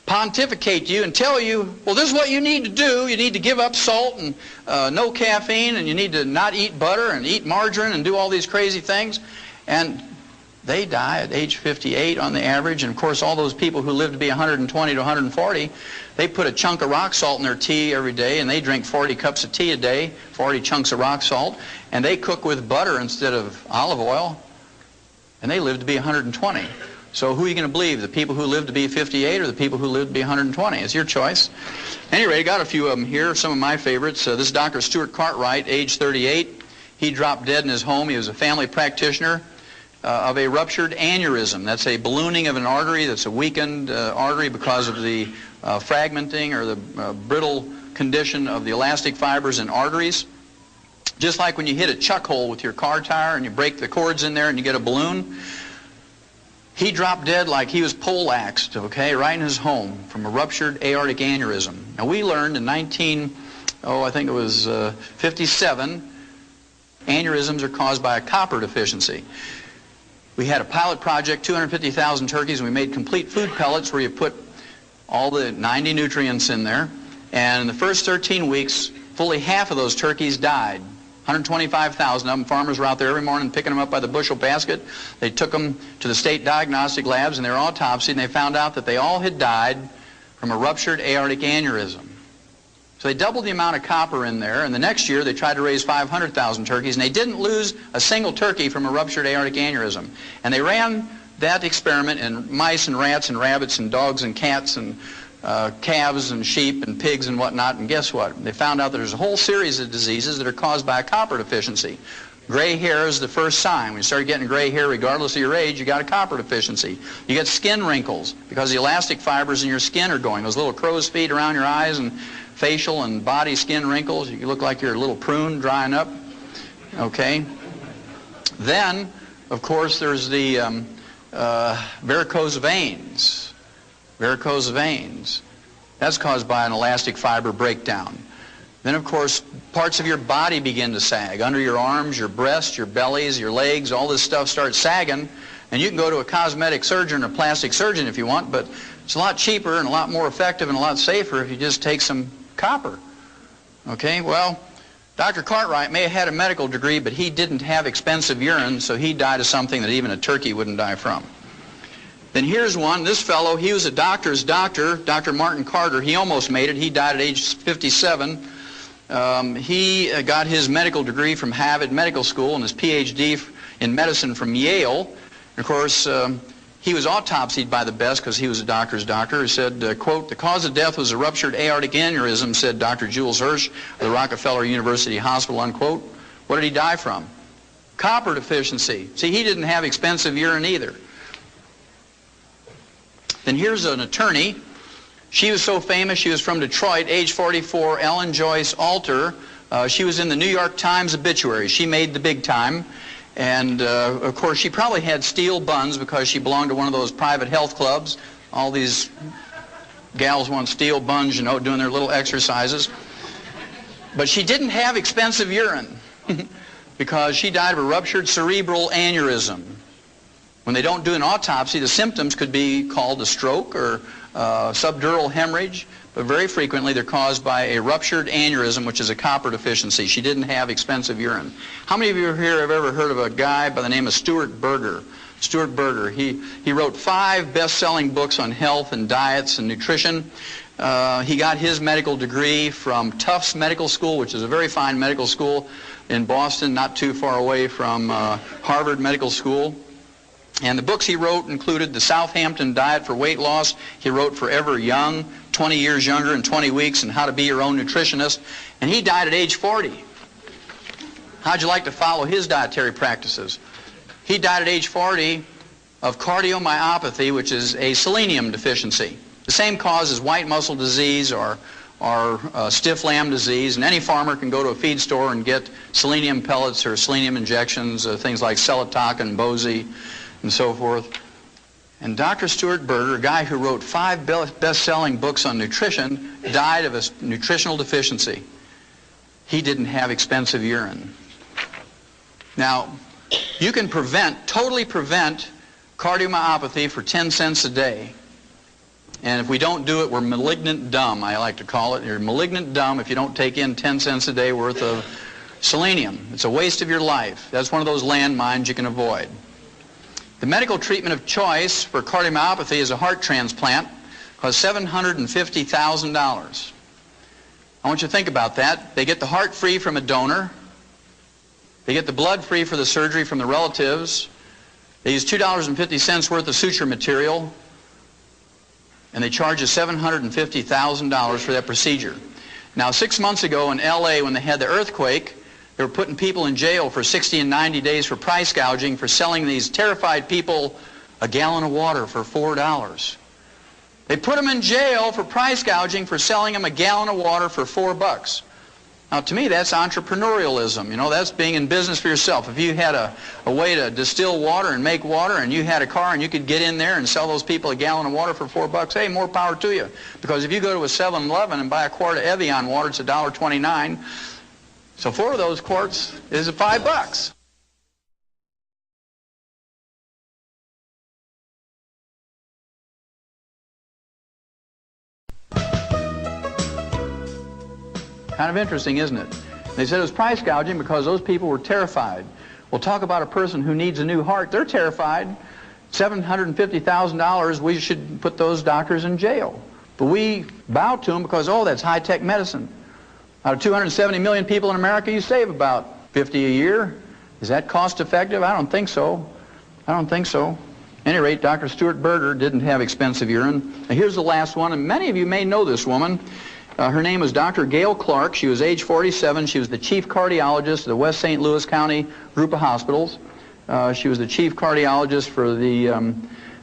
pontificate to you and tell you, well, this is what you need to do. You need to give up salt and no caffeine, and you need to not eat butter and eat margarine and do all these crazy things. And they die at age 58 on the average. And, of course, all those people who live to be 120 to 140, they put a chunk of rock salt in their tea every day, and they drink 40 cups of tea a day, 40 chunks of rock salt, and they cook with butter instead of olive oil, and they live to be 120. So who are you going to believe, the people who live to be 58 or the people who live to be 120? It's your choice. Anyway, I got a few of them here, some of my favorites. This is Dr. Stuart Cartwright, age 38. He dropped dead in his home. He was a family practitioner of a ruptured aneurysm. That's a ballooning of an artery that's a weakened artery because of the fragmenting or the brittle condition of the elastic fibers in arteries. Just like when you hit a chuck hole with your car tire and you break the cords in there and you get a balloon. He dropped dead like he was poleaxed, okay, right in his home from a ruptured aortic aneurysm. Now, we learned in 57, aneurysms are caused by a copper deficiency. We had a pilot project, 250,000 turkeys, and we made complete food pellets where you put all the 90 nutrients in there. And in the first 13 weeks, fully half of those turkeys died. 125,000 of them. Farmers were out there every morning picking them up by the bushel basket. They took them to the state diagnostic labs, and they were autopsied, and they found out that they all had died from a ruptured aortic aneurysm. So they doubled the amount of copper in there, and the next year they tried to raise 500,000 turkeys, and they didn't lose a single turkey from a ruptured aortic aneurysm. And they ran that experiment in mice and rats and rabbits and dogs and cats and calves and sheep and pigs and whatnot, and guess what? They found out that there's a whole series of diseases that are caused by a copper deficiency. Gray hair is the first sign. When you start getting gray hair, regardless of your age, you got a copper deficiency. You get skin wrinkles because the elastic fibers in your skin are going. Those little crow's feet around your eyes and facial and body skin wrinkles. You look like you're a little prune drying up. Okay. Then, of course, there's the varicose veins. Varicose veins. That's caused by an elastic fiber breakdown. Then, of course, parts of your body begin to sag. Under your arms, your breasts, your bellies, your legs, all this stuff starts sagging. And you can go to a cosmetic surgeon or plastic surgeon if you want, but it's a lot cheaper and a lot more effective and a lot safer if you just take some copper. Okay, well, Dr. Cartwright may have had a medical degree, but he didn't have expensive urine, so he died of something that even a turkey wouldn't die from. Then here's one. This fellow, he was a doctor's doctor, Dr. Martin Carter. He almost made it. He died at age 57. He got his medical degree from Harvard Medical School and his PhD in medicine from Yale. And of course, he was autopsied by the best because he was a doctor's doctor. He said, quote, "The cause of death was a ruptured aortic aneurysm," said Dr. Jules Hirsch of the Rockefeller University Hospital, unquote. What did he die from? Copper deficiency. See, he didn't have expensive urine either. Then here's an attorney. She was so famous, she was from Detroit, age 44, Ellen Joyce Alter. She was in the New York Times obituary. She made the big time. And, of course, she probably had steel buns because she belonged to one of those private health clubs. All these gals want steel buns, you know, doing their little exercises. But she didn't have expensive urine because she died of a ruptured cerebral aneurysm. When they don't do an autopsy, the symptoms could be called a stroke or subdural hemorrhage, but very frequently they're caused by a ruptured aneurysm, which is a copper deficiency. She didn't have expensive urine. How many of you here have ever heard of a guy by the name of Stuart Berger? Stuart Berger. He wrote 5 best-selling books on health and diets and nutrition. He got his medical degree from Tufts Medical School, which is a very fine medical school in Boston, not too far away from Harvard Medical School. And the books he wrote included The Southampton Diet for Weight Loss. He wrote Forever Young, 20 Years Younger in 20 Weeks, and How to Be Your Own Nutritionist. And he died at age 40. How'd you like to follow his dietary practices? He died at age 40 of cardiomyopathy, which is a selenium deficiency. The same cause as white muscle disease or stiff lamb disease, and any farmer can go to a feed store and get selenium pellets or selenium injections, things like Celitoc and Bozy and so forth. And Dr. Stuart Berger, a guy who wrote 5 best-selling books on nutrition, died of a nutritional deficiency. He didn't have expensive urine. Now, you can totally prevent cardiomyopathy for 10 cents a day. And if we don't do it, we're malignant dumb, I like to call it. You're malignant dumb if you don't take in 10 cents a day worth of selenium. It's a waste of your life. That's one of those landmines you can avoid. The medical treatment of choice for cardiomyopathy is a heart transplant. It costs $750,000. I want you to think about that. They get the heart free from a donor. They get the blood free for the surgery from the relatives. They use $2.50 worth of suture material. And they charge us $750,000 for that procedure. Now, 6 months ago in L.A., when they had the earthquake, they were putting people in jail for 60 and 90 days for price gouging for selling these terrified people a gallon of water for $4. They put them in jail for price gouging for selling them a gallon of water for $4. Now, to me, that's entrepreneurialism. You know, that's being in business for yourself. If you had a way to distill water and make water, and you had a car and you could get in there and sell those people a gallon of water for $4, hey, more power to you. Because if you go to a 7-Eleven and buy a quart of Evian water, it's $1.29. So 4 of those quarts is $5. Kind of interesting, isn't it? They said it was price gouging because those people were terrified. Well, talk about a person who needs a new heart. They're terrified. $750,000, we should put those doctors in jail. But we bow to them because, oh, that's high-tech medicine. Out of 270 million people in America, you save about 50 a year. Is that cost-effective? I don't think so. I don't think so. At any rate, Dr. Stuart Berger didn't have expensive urine. Now, here's the last one, and many of you may know this woman. Her name was Dr. Gail Clark. She was age 47. She was the chief cardiologist of the West St. Louis County group of hospitals. She was the chief cardiologist for the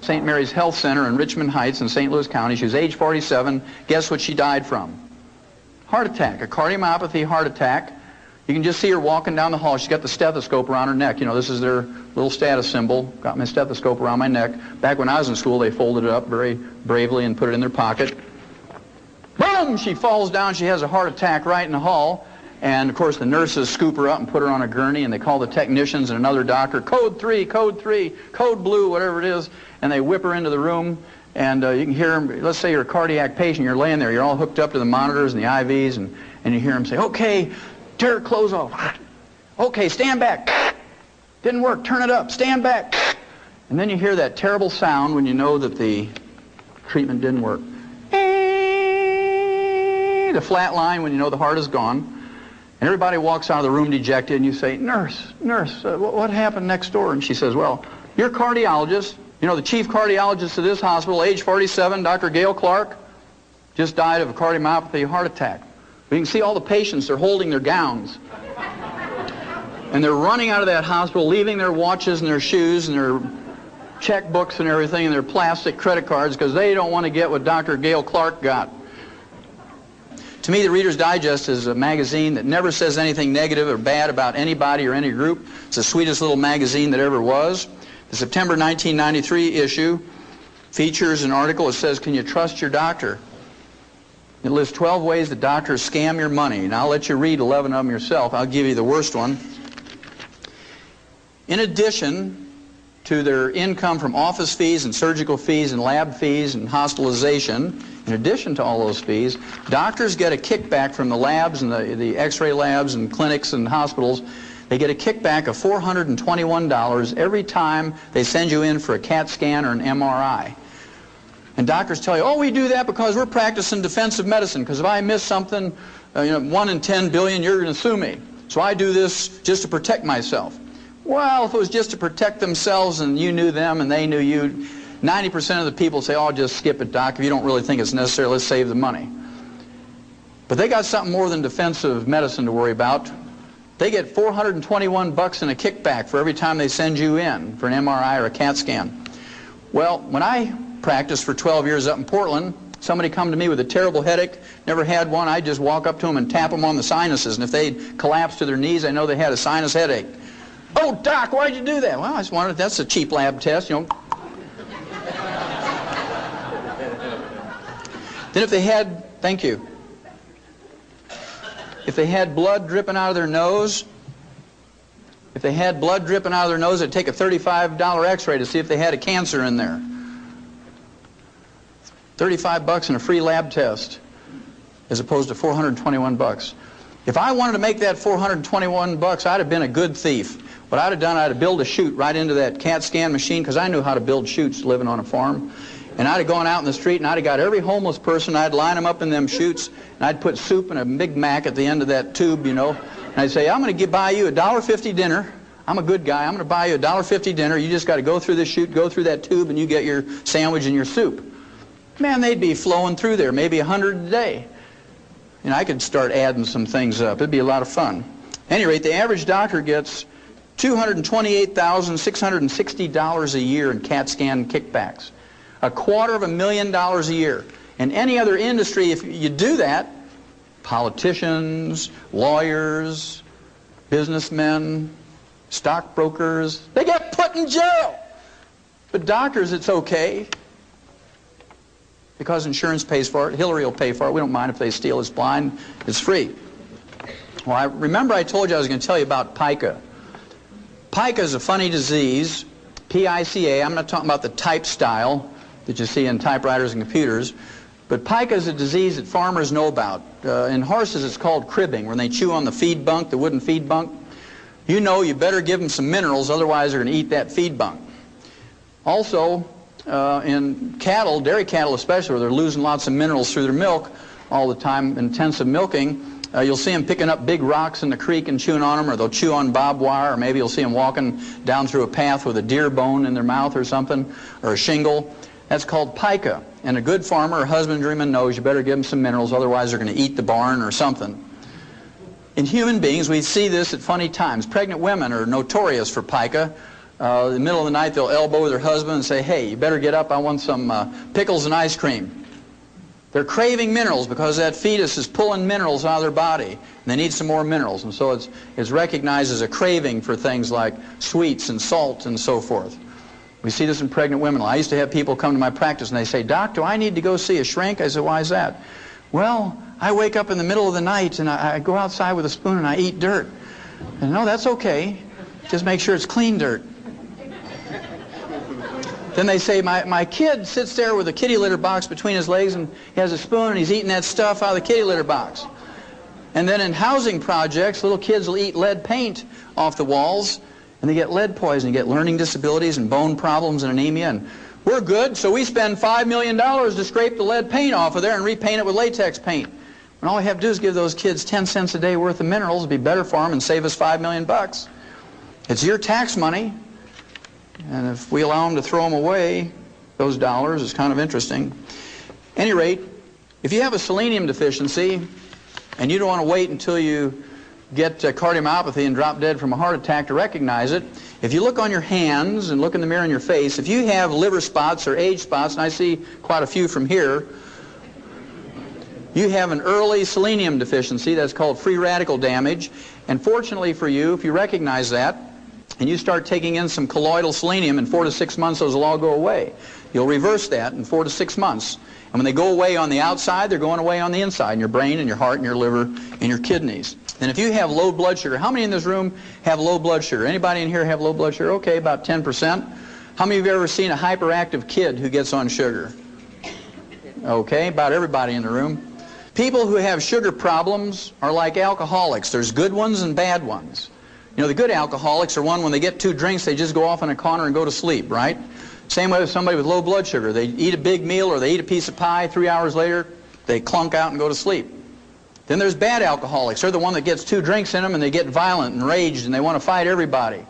St. Mary's Health Center in Richmond Heights in St. Louis County. She was age 47. Guess what she died from? Heart attack, a cardiomyopathy heart attack. You can just see her walking down the hall. She's got the stethoscope around her neck. You know, this is their little status symbol. Got my stethoscope around my neck. Back when I was in school, they folded it up very bravely and put it in their pocket. Boom! She falls down. She has a heart attack right in the hall. And, of course, the nurses scoop her up and put her on a gurney, and they call the technicians and another doctor, code 3, code blue, whatever it is, and they whip her into the room. And you can hear them, let's say you're a cardiac patient, you're laying there, you're all hooked up to the monitors and the IVs, and you hear them say, okay, tear her clothes off. Okay, stand back. Didn't work, turn it up, stand back. And then you hear that terrible sound when you know that the treatment didn't work. The flat line when you know the heart is gone. And everybody walks out of the room dejected, and you say, nurse, what happened next door? And she says, well, your cardiologist, you know, the chief cardiologist of this hospital, age 47, Dr. Gail Clark, just died of a cardiomyopathy heart attack. You can see all the patients, they're holding their gowns. And they're running out of that hospital, leaving their watches and their shoes and their checkbooks and everything and their plastic credit cards because they don't want to get what Dr. Gail Clark got. To me, the Reader's Digest is a magazine that never says anything negative or bad about anybody or any group. It's the sweetest little magazine that ever was. The September 1993 issue features an article that says, "Can you trust your doctor?" It lists 12 ways that doctors scam your money. And I'll let you read 11 of them yourself. I'll give you the worst one. In addition to their income from office fees and surgical fees and lab fees and hospitalization, in addition to all those fees, doctors get a kickback from the labs and the x-ray labs and clinics and hospitals. They get a kickback of $421 every time they send you in for a CAT scan or an MRI. And doctors tell you, oh, we do that because we're practicing defensive medicine, because if I miss something, 1 in 10 billion, you're going to sue me. So I do this just to protect myself. Well, if it was just to protect themselves and you knew them and they knew you, 90% of the people say, oh, just skip it, doc. If you don't really think it's necessary, let's save the money. But they got something more than defensive medicine to worry about. They get $421 in a kickback for every time they send you in for an MRI or a CAT scan. Well, when I practiced for 12 years up in Portland, somebody come to me with a terrible headache, never had one, I'd just walk up to them and tap them on the sinuses, and if they'd collapse to their knees, I know they had a sinus headache. Oh, doc, why'd you do that? Well, I just wanted, that's a cheap lab test, Then if they had, thank you, if they had blood dripping out of their nose, they'd take a $35 x-ray to see if they had a cancer in there. $35 in a free lab test as opposed to $421. If I wanted to make that $421, I'd have been a good thief. What I'd have done, I'd have built a chute right into that CAT scan machine, because I knew how to build chutes living on a farm. And I'd have gone out in the street and I'd have got every homeless person, I'd line them up in them chutes, and I'd put soup and a Big Mac at the end of that tube, and I'd say, I'm going to buy you a $1.50 dinner. I'm a good guy. I'm going to buy you a $1.50 dinner. You just got to go through this chute, go through that tube, and you get your sandwich and your soup. Man, they'd be flowing through there, maybe 100 a day. And I could start adding some things up. It'd be a lot of fun. At any rate, the average doctor gets $228,660 a year in CAT scan kickbacks. $250,000 a year. In any other industry, if you do that, politicians, lawyers, businessmen, stockbrokers, they get put in jail. But doctors, it's okay, because insurance pays for it. Hillary will pay for it. We don't mind if they steal. It's blind. It's free. Well, remember I told you I was going to tell you about pica. Pica is a funny disease, P-I-C-A. I'm not talking about the type style that you see in typewriters and computers, but pica is a disease that farmers know about. In horses, it's called cribbing, when they chew on the feed bunk, the wooden feed bunk. You know you better give them some minerals, otherwise they're going to eat that feed bunk. Also, in cattle, dairy cattle especially, where they're losing lots of minerals through their milk all the time, intensive milking, you'll see them picking up big rocks in the creek and chewing on them, or they'll chew on barbed wire, or maybe you'll see them walking down through a path with a deer bone in their mouth or something, or a shingle. That's called pica. And a good farmer or husbandryman knows you better give them some minerals, otherwise they're going to eat the barn or something. In human beings, we see this at funny times. Pregnant women are notorious for pica. In the middle of the night, they'll elbow their husband and say, hey, you better get up, I want some pickles and ice cream. They're craving minerals because that fetus is pulling minerals out of their body, and they need some more minerals. And so it's recognized as a craving for things like sweets and salt and so forth. We see this in pregnant women. I used to have people come to my practice and they say, Doc, do I need to go see a shrink? I said, why is that? Well, I wake up in the middle of the night and I go outside with a spoon and I eat dirt. And no, that's okay. Just make sure it's clean dirt. Then they say, my kid sits there with a kitty litter box between his legs and he has a spoon and he's eating that stuff out of the kitty litter box. And then in housing projects, little kids will eat lead paint off the walls and they get lead poisoning, get learning disabilities and bone problems and anemia. And we're good, so we spend $5 million to scrape the lead paint off of there and repaint it with latex paint. And all we have to do is give those kids 10 cents a day worth of minerals. It'd be better for them and save us $5 million. It's your tax money. And if we allow them to throw them away, those dollars, it's kind of interesting. At any rate, if you have a selenium deficiency and you don't want to wait until you get cardiomyopathy and drop dead from a heart attack to recognize it. If you look on your hands and look in the mirror in your face, if you have liver spots or age spots, and I see quite a few from here, you have an early selenium deficiency. That's called free radical damage. And fortunately for you, if you recognize that, and you start taking in some colloidal selenium, in 4 to 6 months those will all go away. You'll reverse that in 4 to 6 months. And when they go away on the outside, they're going away on the inside, in your brain and your heart and your liver and your kidneys. And if you have low blood sugar, how many in this room have low blood sugar? Anybody in here have low blood sugar? Okay, about 10%. How many of you have ever seen a hyperactive kid who gets on sugar? Okay, about everybody in the room. People who have sugar problems are like alcoholics. There's good ones and bad ones. You know, the good alcoholics are one, when they get 2 drinks, they just go off in a corner and go to sleep, right? Same way with somebody with low blood sugar. They eat a big meal or they eat a piece of pie, 3 hours later, they clunk out and go to sleep. Then there's bad alcoholics. They're the one that gets 2 drinks in them and they get violent and raged and they want to fight everybody.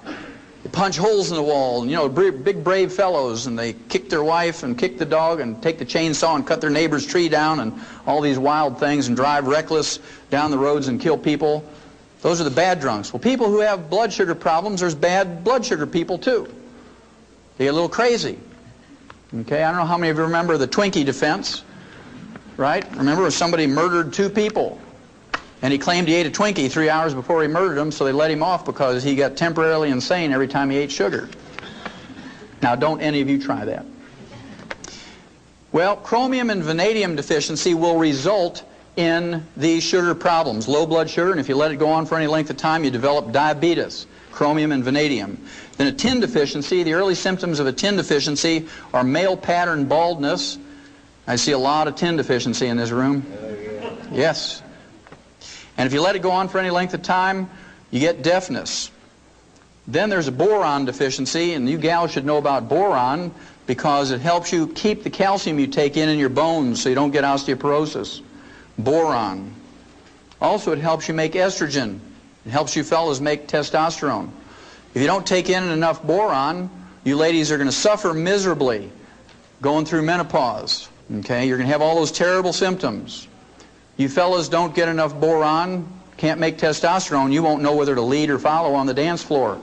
They punch holes in the wall, and, you know, big brave fellows, and they kick their wife and kick the dog and take the chainsaw and cut their neighbor's tree down and all these wild things and drive reckless down the roads and kill people. Those are the bad drunks. Well, people who have blood sugar problems, there's bad blood sugar people too. They get a little crazy. Okay, I don't know how many of you remember the Twinkie defense, right? Remember when somebody murdered 2 people, and he claimed he ate a Twinkie 3 hours before he murdered them, so they let him off because he got temporarily insane every time he ate sugar. Now, don't any of you try that. Well, chromium and vanadium deficiency will result in these sugar problems, low blood sugar, and if you let it go on for any length of time, you develop diabetes, chromium and vanadium. Then a tin deficiency, the early symptoms of a tin deficiency are male pattern baldness. I see a lot of tin deficiency in this room. Yes. And if you let it go on for any length of time, you get deafness. Then there's a boron deficiency, and you gals should know about boron because it helps you keep the calcium you take in your bones so you don't get osteoporosis. Boron. Also, it helps you make estrogen. It helps you fellas make testosterone. If you don't take in enough boron, you ladies are going to suffer miserably going through menopause. Okay, you're going to have all those terrible symptoms. You fellas don't get enough boron, can't make testosterone, you won't know whether to lead or follow on the dance floor.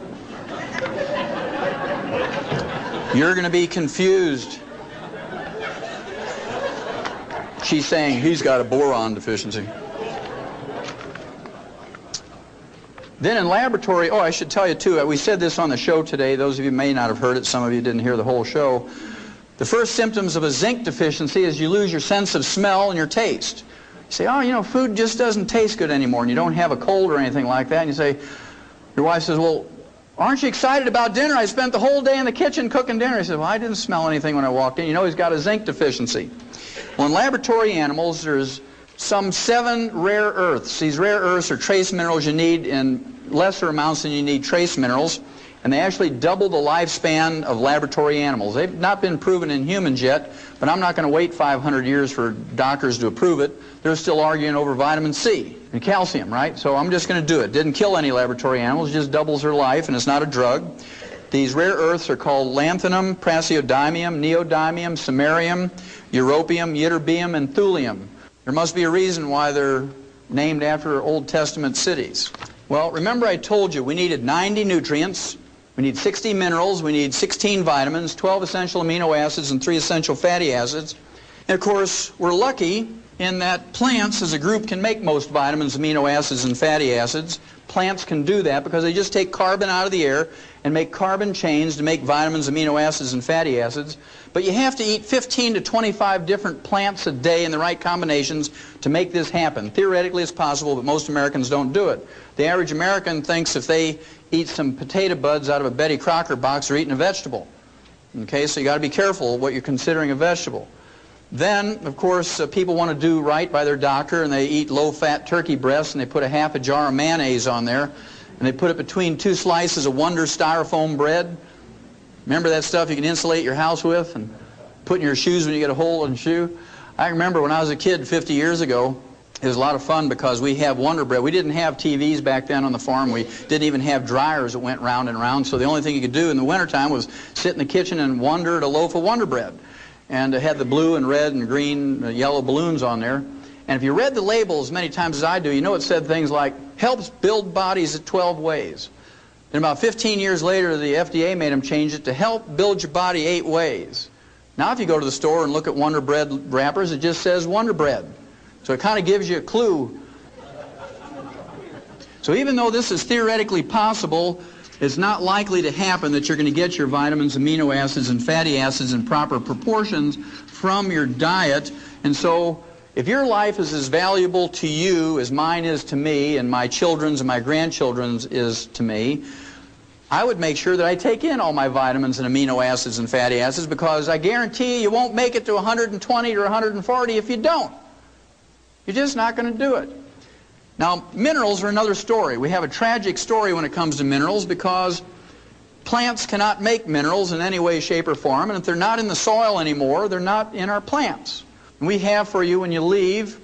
You're going to be confused. She's saying he's got a boron deficiency. Then in laboratory, oh, I should tell you too, we said this on the show today, those of you may not have heard it, some of you didn't hear the whole show. The first symptoms of a zinc deficiency is you lose your sense of smell and your taste. You say, oh, you know, food just doesn't taste good anymore, and you don't have a cold or anything like that, and you say, your wife says, well, aren't you excited about dinner? I spent the whole day in the kitchen cooking dinner. He said, well, I didn't smell anything when I walked in. You know, he's got a zinc deficiency. Well, in laboratory animals, there's some 7 rare earths. These rare earths are trace minerals you need in lesser amounts than you need trace minerals, and they actually double the lifespan of laboratory animals. They've not been proven in humans yet, but I'm not going to wait 500 years for doctors to approve it. They're still arguing over vitamin C and calcium, right? So I'm just going to do it. Didn't kill any laboratory animals, just doubles their life, and it's not a drug. These rare earths are called lanthanum, praseodymium, neodymium, samarium, europium, ytterbium, and thulium. There must be a reason why they're named after Old Testament cities. Well, remember I told you we needed 90 nutrients, we need 60 minerals, we need 16 vitamins, 12 essential amino acids, and 3 essential fatty acids. And of course, we're lucky in that plants as a group can make most vitamins, amino acids, and fatty acids. Plants can do that because they just take carbon out of the air and make carbon chains to make vitamins, amino acids, and fatty acids. But you have to eat 15 to 25 different plants a day in the right combinations to make this happen. Theoretically, it's possible, but most Americans don't do it. The average American thinks if they eat some potato buds out of a Betty Crocker box, they're eating a vegetable. Okay, so you got to be careful what you're considering a vegetable. Then, of course, people want to do right by their doctor, and they eat low-fat turkey breasts, and they put a half a jar of mayonnaise on there, and they put it between 2 slices of Wonder styrofoam bread. Remember that stuff you can insulate your house with and put in your shoes when you get a hole in the shoe? I remember when I was a kid 50 years ago, it was a lot of fun because we have Wonder Bread. We didn't have TVs back then on the farm. We didn't even have dryers that went round and round, so the only thing you could do in the wintertime was sit in the kitchen and wonder at a loaf of Wonder Bread. And it had the blue and red and green, yellow balloons on there. And if you read the label as many times as I do, you know it said things like, helps build bodies at 12 ways. And about 15 years later, the FDA made them change it to help build your body 8 ways. Now if you go to the store and look at Wonder Bread wrappers, it just says Wonder Bread. So it kind of gives you a clue. So even though this is theoretically possible, it's not likely to happen that you're going to get your vitamins, amino acids, and fatty acids in proper proportions from your diet. And so if your life is as valuable to you as mine is to me, and my children's and my grandchildren's is to me, I would make sure that I take in all my vitamins and amino acids and fatty acids, because I guarantee you won't make it to 120 or 140 if you don't. You're just not going to do it. Now, minerals are another story. We have a tragic story when it comes to minerals, because plants cannot make minerals in any way, shape, or form, and if they're not in the soil anymore, they're not in our plants. And we have for you, when you leave,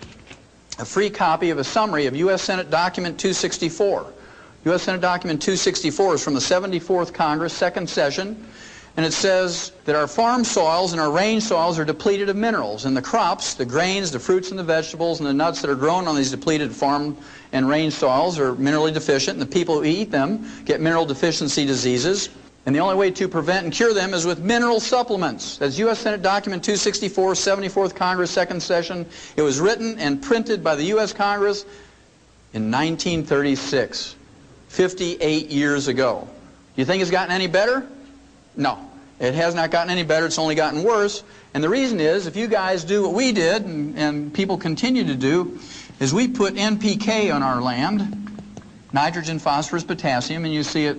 a free copy of a summary of U.S. Senate Document 264. U.S. Senate Document 264 is from the 74th Congress, second session, and it says that our farm soils and our range soils are depleted of minerals, and the crops, the grains, the fruits and the vegetables and the nuts that are grown on these depleted farm and range soils are minerally deficient, and the people who eat them get mineral deficiency diseases, and the only way to prevent and cure them is with mineral supplements. That's U.S. Senate Document 264, 74th Congress, second session. It was written and printed by the U.S. Congress in 1936, 58 years ago. Do you think it's gotten any better? No, it has not gotten any better. It's only gotten worse. And the reason is, if you guys do what we did, and people continue to do, is we put NPK on our land, nitrogen, phosphorus, potassium, and you see it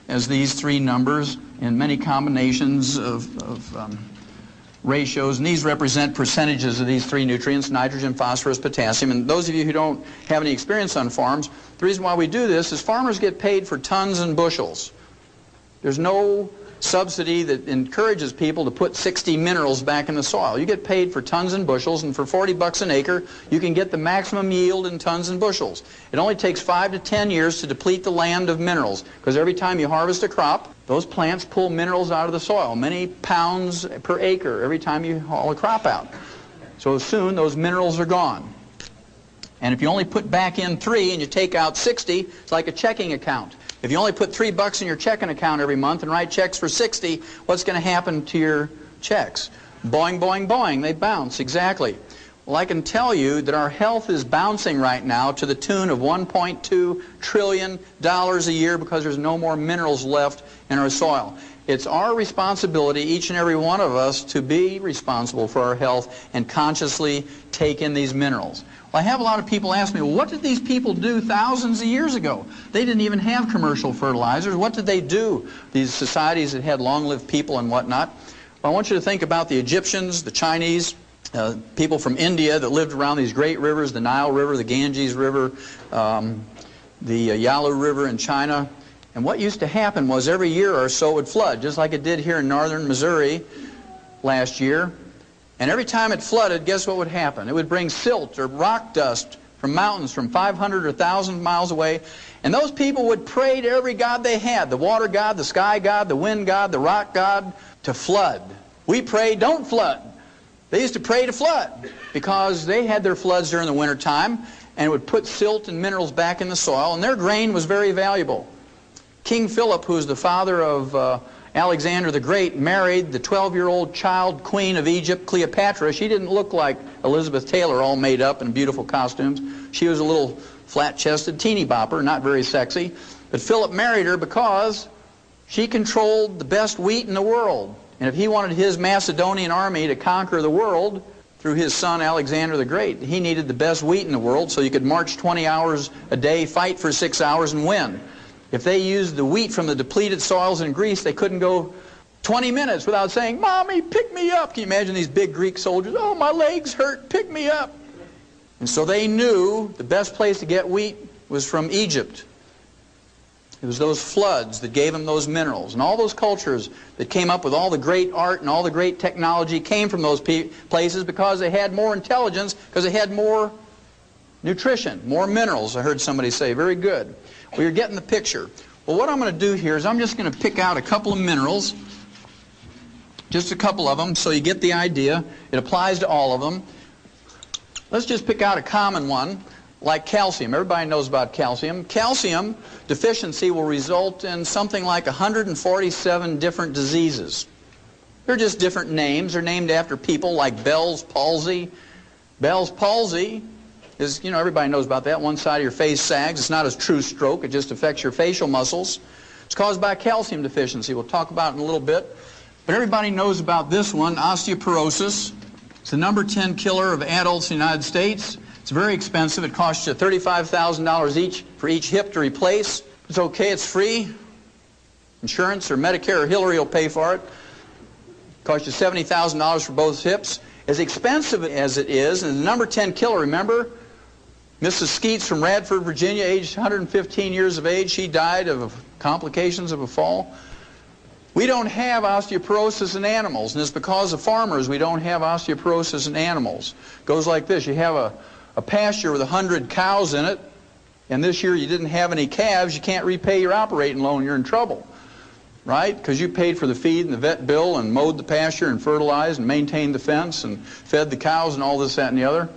as these 3 numbers in many combinations of ratios. And these represent percentages of these 3 nutrients, nitrogen, phosphorus, potassium. And those of you who don't have any experience on farms, the reason why we do this is farmers get paid for tons and bushels. There's no subsidy that encourages people to put 60 minerals back in the soil. You get paid for tons and bushels, and for 40 bucks an acre, you can get the maximum yield in tons and bushels. It only takes 5 to 10 years to deplete the land of minerals, because every time you harvest a crop, those plants pull minerals out of the soil, many pounds per acre every time you haul a crop out. So soon those minerals are gone. And if you only put back in 3 and you take out 60, it's like a checking account. If you only put $3 in your checking account every month and write checks for 60, what's going to happen to your checks? Boing, boing, boing, they bounce, exactly. Well, I can tell you that our health is bouncing right now to the tune of $1.2 trillion a year, because there's no more minerals left in our soil. It's our responsibility, each and every one of us, to be responsible for our health and consciously take in these minerals. Well, I have a lot of people ask me, well, what did these people do thousands of years ago? They didn't even have commercial fertilizers. What did they do, these societies that had long-lived people and whatnot? Well, I want you to think about the Egyptians, the Chinese, people from India that lived around these great rivers, the Nile River, the Ganges River, the Yalu River in China. And what used to happen was every year or so it would flood, just like it did here in northern Missouri last year. And every time it flooded, guess what would happen? It would bring silt or rock dust from mountains from 500 or 1,000 miles away. And those people would pray to every god they had, the water god, the sky god, the wind god, the rock god, to flood. We pray, don't flood. They used to pray to flood because they had their floods during the winter time, and it would put silt and minerals back in the soil, and their grain was very valuable. King Philip, who was the father of Alexander the Great, married the 12-year-old child queen of Egypt, Cleopatra. She didn't look like Elizabeth Taylor, all made up in beautiful costumes. She was a little flat-chested teeny bopper, not very sexy. But Philip married her because she controlled the best wheat in the world. And if he wanted his Macedonian army to conquer the world through his son Alexander the Great, he needed the best wheat in the world so you could march 20 hours a day, fight for 6 hours, and win. If they used the wheat from the depleted soils in Greece, they couldn't go 20 minutes without saying, "Mommy, pick me up." Can you imagine these big Greek soldiers? "Oh, my legs hurt, pick me up." And so they knew the best place to get wheat was from Egypt. It was those floods that gave them those minerals. And all those cultures that came up with all the great art and all the great technology came from those places because they had more intelligence, because they had more nutrition, more minerals, I heard somebody say. Very good. Well, you're getting the picture. Well, what I'm going to do here is I'm just going to pick out a couple of minerals, just a couple of them, so you get the idea. It applies to all of them. Let's just pick out a common one, like calcium. Everybody knows about calcium. Calcium deficiency will result in something like 147 different diseases. They're just different names. They're named after people, like Bell's palsy. Bell's palsy is, you know, everybody knows about that. One side of your face sags. It's not a true stroke. It just affects your facial muscles. It's caused by calcium deficiency. We'll talk about it in a little bit. But everybody knows about this one, osteoporosis. It's the number 10 killer of adults in the United States. It's very expensive. It costs you $35,000 each for each hip to replace. It's okay. It's free. Insurance or Medicare or Hillary will pay for it. It costs you $70,000 for both hips. As expensive as it is, and the number 10 killer, remember, Mrs. Skeets from Radford, Virginia, aged 115 years of age, she died of complications of a fall. We don't have osteoporosis in animals, and it's because of farmers we don't have osteoporosis in animals. It goes like this. You have a pasture with 100 cows in it, and this year you didn't have any calves, you can't repay your operating loan, you're in trouble. Right? Because you paid for the feed and the vet bill and mowed the pasture and fertilized and maintained the fence and fed the cows and all this, that, and the other.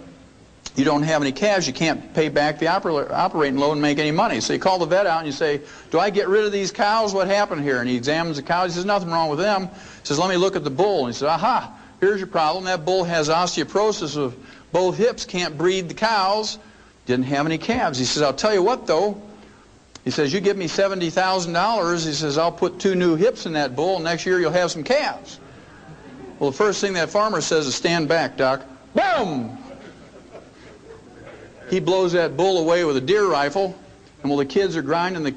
You don't have any calves, you can't pay back the operating loan and make any money. So you call the vet out and you say, do I get rid of these cows? What happened here? And he examines the cows. He says, nothing wrong with them. He says, let me look at the bull. And he says, aha, here's your problem. That bull has osteoporosis of both hips, can't breed the cows, didn't have any calves. He says, I'll tell you what, though. He says, you give me $70,000. He says, I'll put 2 new hips in that bull, and next year you'll have some calves. Well, the first thing that farmer says is, stand back, Doc. Boom! He blows that bull away with a deer rifle, and while the kids are grinding the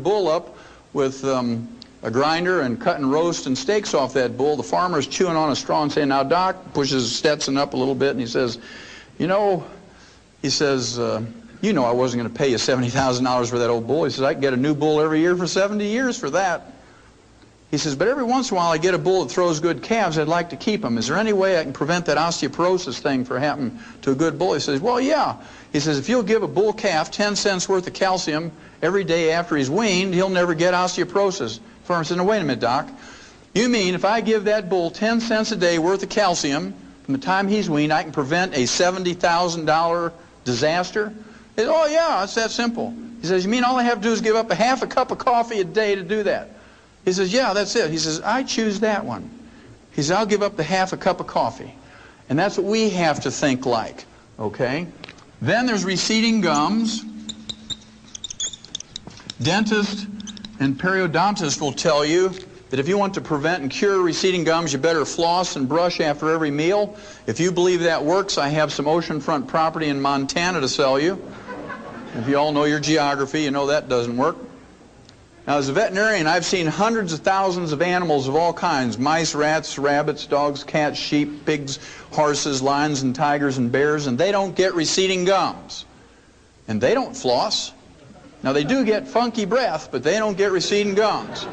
bull up with a grinder and cutting roast and steaks off that bull, the farmer's chewing on a straw and saying, now, Doc, pushes Stetson up a little bit, and he says, you know, you know I wasn't going to pay you $70,000 for that old bull. He says, I can get a new bull every year for 70 years for that. He says, but every once in a while I get a bull that throws good calves. I'd like to keep them. Is there any way I can prevent that osteoporosis thing from happening to a good bull? He says, well, yeah. He says, if you'll give a bull calf 10 cents worth of calcium every day after he's weaned, he'll never get osteoporosis. The farmer says, no, wait a minute, Doc. You mean if I give that bull 10 cents a day worth of calcium from the time he's weaned, I can prevent a $70,000 disaster? He says, oh, yeah, it's that simple. He says, you mean all I have to do is give up a half a cup of coffee a day to do that? He says, yeah, that's it. He says, I choose that one. He says, I'll give up the half a cup of coffee. And that's what we have to think like, okay? Then there's receding gums. Dentists and periodontists will tell you that if you want to prevent and cure receding gums, you better floss and brush after every meal. If you believe that works, I have some oceanfront property in Montana to sell you. If you all know your geography, you know that doesn't work. Now, as a veterinarian, I've seen hundreds of thousands of animals of all kinds: mice, rats, rabbits, dogs, cats, sheep, pigs, horses, lions, and tigers, and bears, and they don't get receding gums. And they don't floss. Now, they do get funky breath, but they don't get receding gums.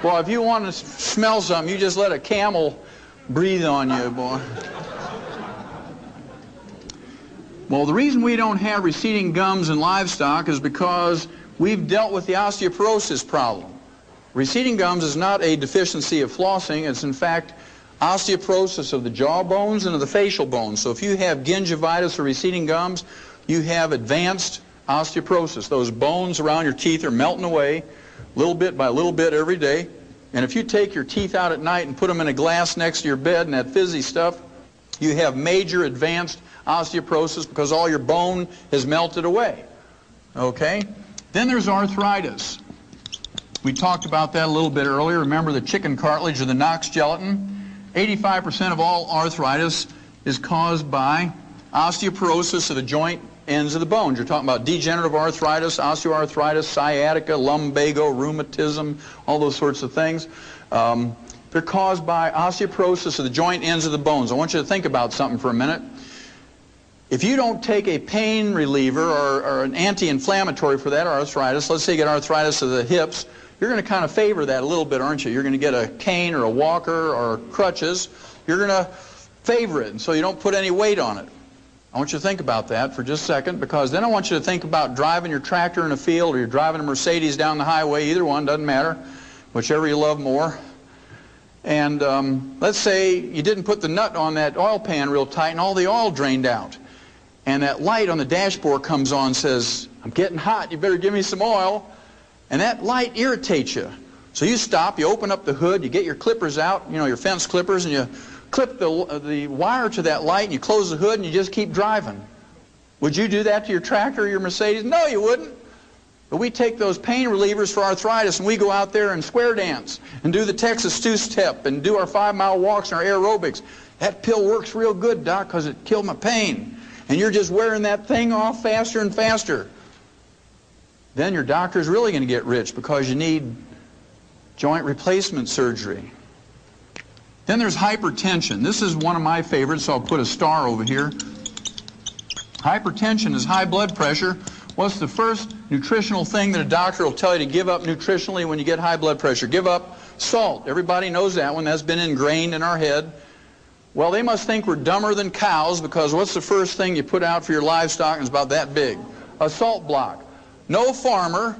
Well, if you want to smell something, you just let a camel breathe on you, boy. Well, the reason we don't have receding gums in livestock is because we've dealt with the osteoporosis problem. Receding gums is not a deficiency of flossing. It's, in fact, osteoporosis of the jaw bones and of the facial bones. So if you have gingivitis or receding gums, you have advanced osteoporosis. Those bones around your teeth are melting away little bit by little bit every day. And if you take your teeth out at night and put them in a glass next to your bed and that fizzy stuff, you have major advanced osteoporosis because all your bone has melted away. Okay? Then there's arthritis. We talked about that a little bit earlier. Remember the chicken cartilage or the Knox gelatin? 85% of all arthritis is caused by osteoporosis of the joint ends of the bones. You're talking about degenerative arthritis, osteoarthritis, sciatica, lumbago, rheumatism, all those sorts of things. They're caused by osteoporosis of the joint ends of the bones. I want you to think about something for a minute. If you don't take a pain reliever or an anti-inflammatory for that arthritis, let's say you get arthritis of the hips, you're going to kind of favor that a little bit, aren't you? You're going to get a cane or a walker or crutches. You're going to favor it, and so you don't put any weight on it. I want you to think about that for just a second, because then I want you to think about driving your tractor in a field, or you're driving a Mercedes down the highway, either one, doesn't matter, whichever you love more. And let's say you didn't put the nut on that oil pan real tight and all the oil drained out. And that light on the dashboard comes on and says, I'm getting hot, you better give me some oil. And that light irritates you. So you stop, you open up the hood, you get your clippers out, you know, your fence clippers, and you clip the wire to that light and you close the hood and you just keep driving. Would you do that to your tractor or your Mercedes? No, you wouldn't. But we take those pain relievers for arthritis and we go out there and square dance and do the Texas two-step and do our 5-mile walks and our aerobics. That pill works real good, Doc, because it killed my pain. And you're just wearing that thing off faster and faster. Then your doctor's really going to get rich because you need joint replacement surgery. Then there's hypertension. This is one of my favorites, so I'll put a star over here. Hypertension is high blood pressure. What's the first nutritional thing that a doctor will tell you to give up nutritionally when you get high blood pressure? Give up salt. Everybody knows that one. That's been ingrained in our head. Well, they must think we're dumber than cows, because what's the first thing you put out for your livestock, and it's about that big? A salt block. No farmer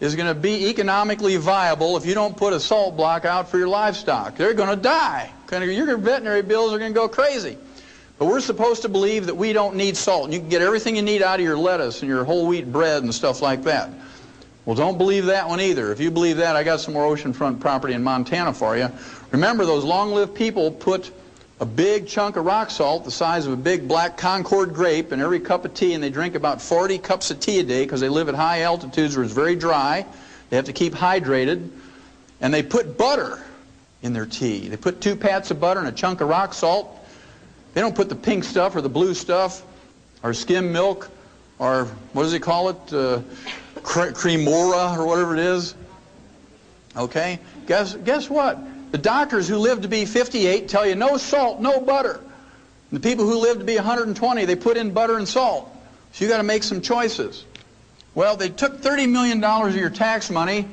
is going to be economically viable if you don't put a salt block out for your livestock. They're going to die. Your veterinary bills are going to go crazy. But we're supposed to believe that we don't need salt. You can get everything you need out of your lettuce and your whole wheat bread and stuff like that. Well, don't believe that one either. If you believe that, I got some more oceanfront property in Montana for you. Remember, those long-lived people put a big chunk of rock salt the size of a big black Concord grape in every cup of tea, and they drink about 40 cups of tea a day because they live at high altitudes where it's very dry. They have to keep hydrated. And they put butter in their tea. They put 2 pats of butter and a chunk of rock salt. They don't put the pink stuff or the blue stuff or skim milk or, what does he call it, cremora or whatever it is. Okay? Guess what? The doctors who live to be 58 tell you no salt, no butter. And the people who live to be 120, they put in butter and salt. So you got to make some choices. Well, they took $30 million of your tax money,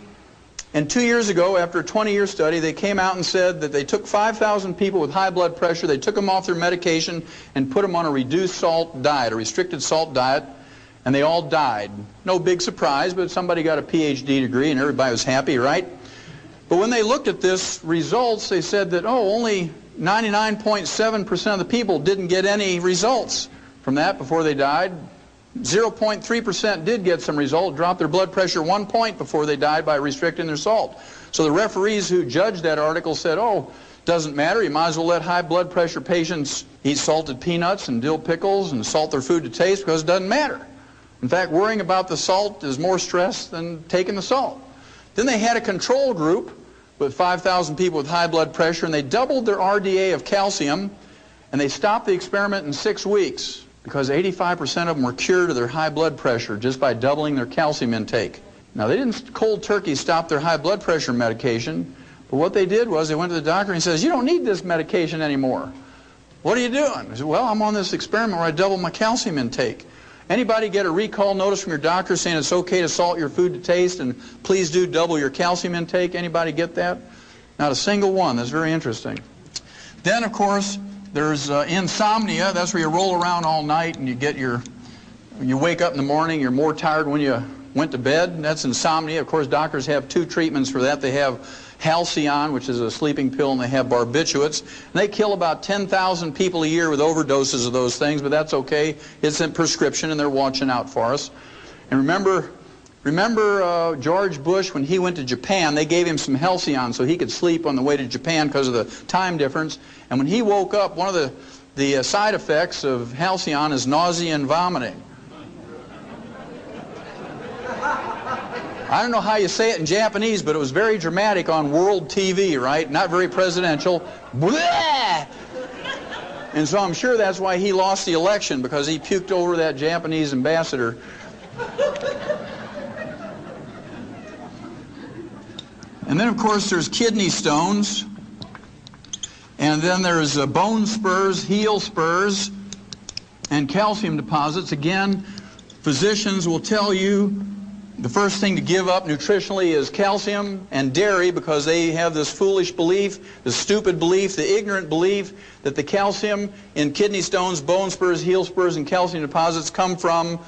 and 2 years ago, after a 20-year study, they came out and said that they took 5,000 people with high blood pressure, they took them off their medication and put them on a reduced salt diet, a restricted salt diet, and they all died. No big surprise, but somebody got a PhD degree and everybody was happy, right? But when they looked at this results, they said that, oh, only 99.7% of the people didn't get any results from that before they died. 0.3% did get some result, dropped their blood pressure 1 point before they died by restricting their salt. So the referees who judged that article said, oh, doesn't matter, you might as well let high blood pressure patients eat salted peanuts and dill pickles and salt their food to taste, because it doesn't matter. In fact, worrying about the salt is more stress than taking the salt. Then they had a control group with 5,000 people with high blood pressure, and they doubled their RDA of calcium, and they stopped the experiment in 6 weeks. Because 85% of them were cured of their high blood pressure just by doubling their calcium intake. Now, they didn't cold turkey stop their high blood pressure medication, but what they did was they went to the doctor and he says, you don't need this medication anymore. What are you doing? He said, well, I'm on this experiment where I double my calcium intake. Anybody get a recall notice from your doctor saying it's okay to salt your food to taste and please do double your calcium intake? Anybody get that? Not a single one. That's very interesting. Then, of course, there's insomnia. That's where you roll around all night and you wake up in the morning, you're more tired when you went to bed. That's insomnia. Of course, doctors have 2 treatments for that. They have Halcyon, which is a sleeping pill, and they have barbiturates. And they kill about 10,000 people a year with overdoses of those things, but that's okay. It's a prescription and they're watching out for us. And remember George Bush, when he went to Japan, they gave him some Halcyon so he could sleep on the way to Japan because of the time difference. And when he woke up, one of the side effects of Halcyon is nausea and vomiting. I don't know how you say it in Japanese, but it was very dramatic on world TV, right? Not very presidential. Blah! And so I'm sure that's why he lost the election, because he puked over that Japanese ambassador. And then, of course, there's kidney stones. And then there's bone spurs, heel spurs, and calcium deposits. Again, physicians will tell you the first thing to give up nutritionally is calcium and dairy, because they have this foolish belief, the stupid belief, the ignorant belief that the calcium in kidney stones, bone spurs, heel spurs, and calcium deposits come from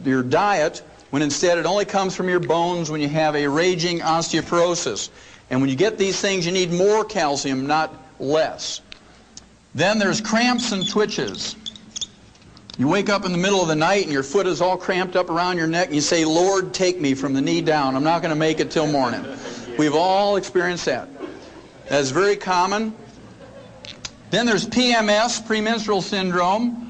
your diet, when instead it only comes from your bones when you have a raging osteoporosis. And when you get these things, you need more calcium, not less. Then there's cramps and twitches. You wake up in the middle of the night and your foot is all cramped up around your neck and you say, Lord, take me from the knee down. I'm not going to make it till morning. We've all experienced that. That's very common. Then there's PMS, premenstrual syndrome.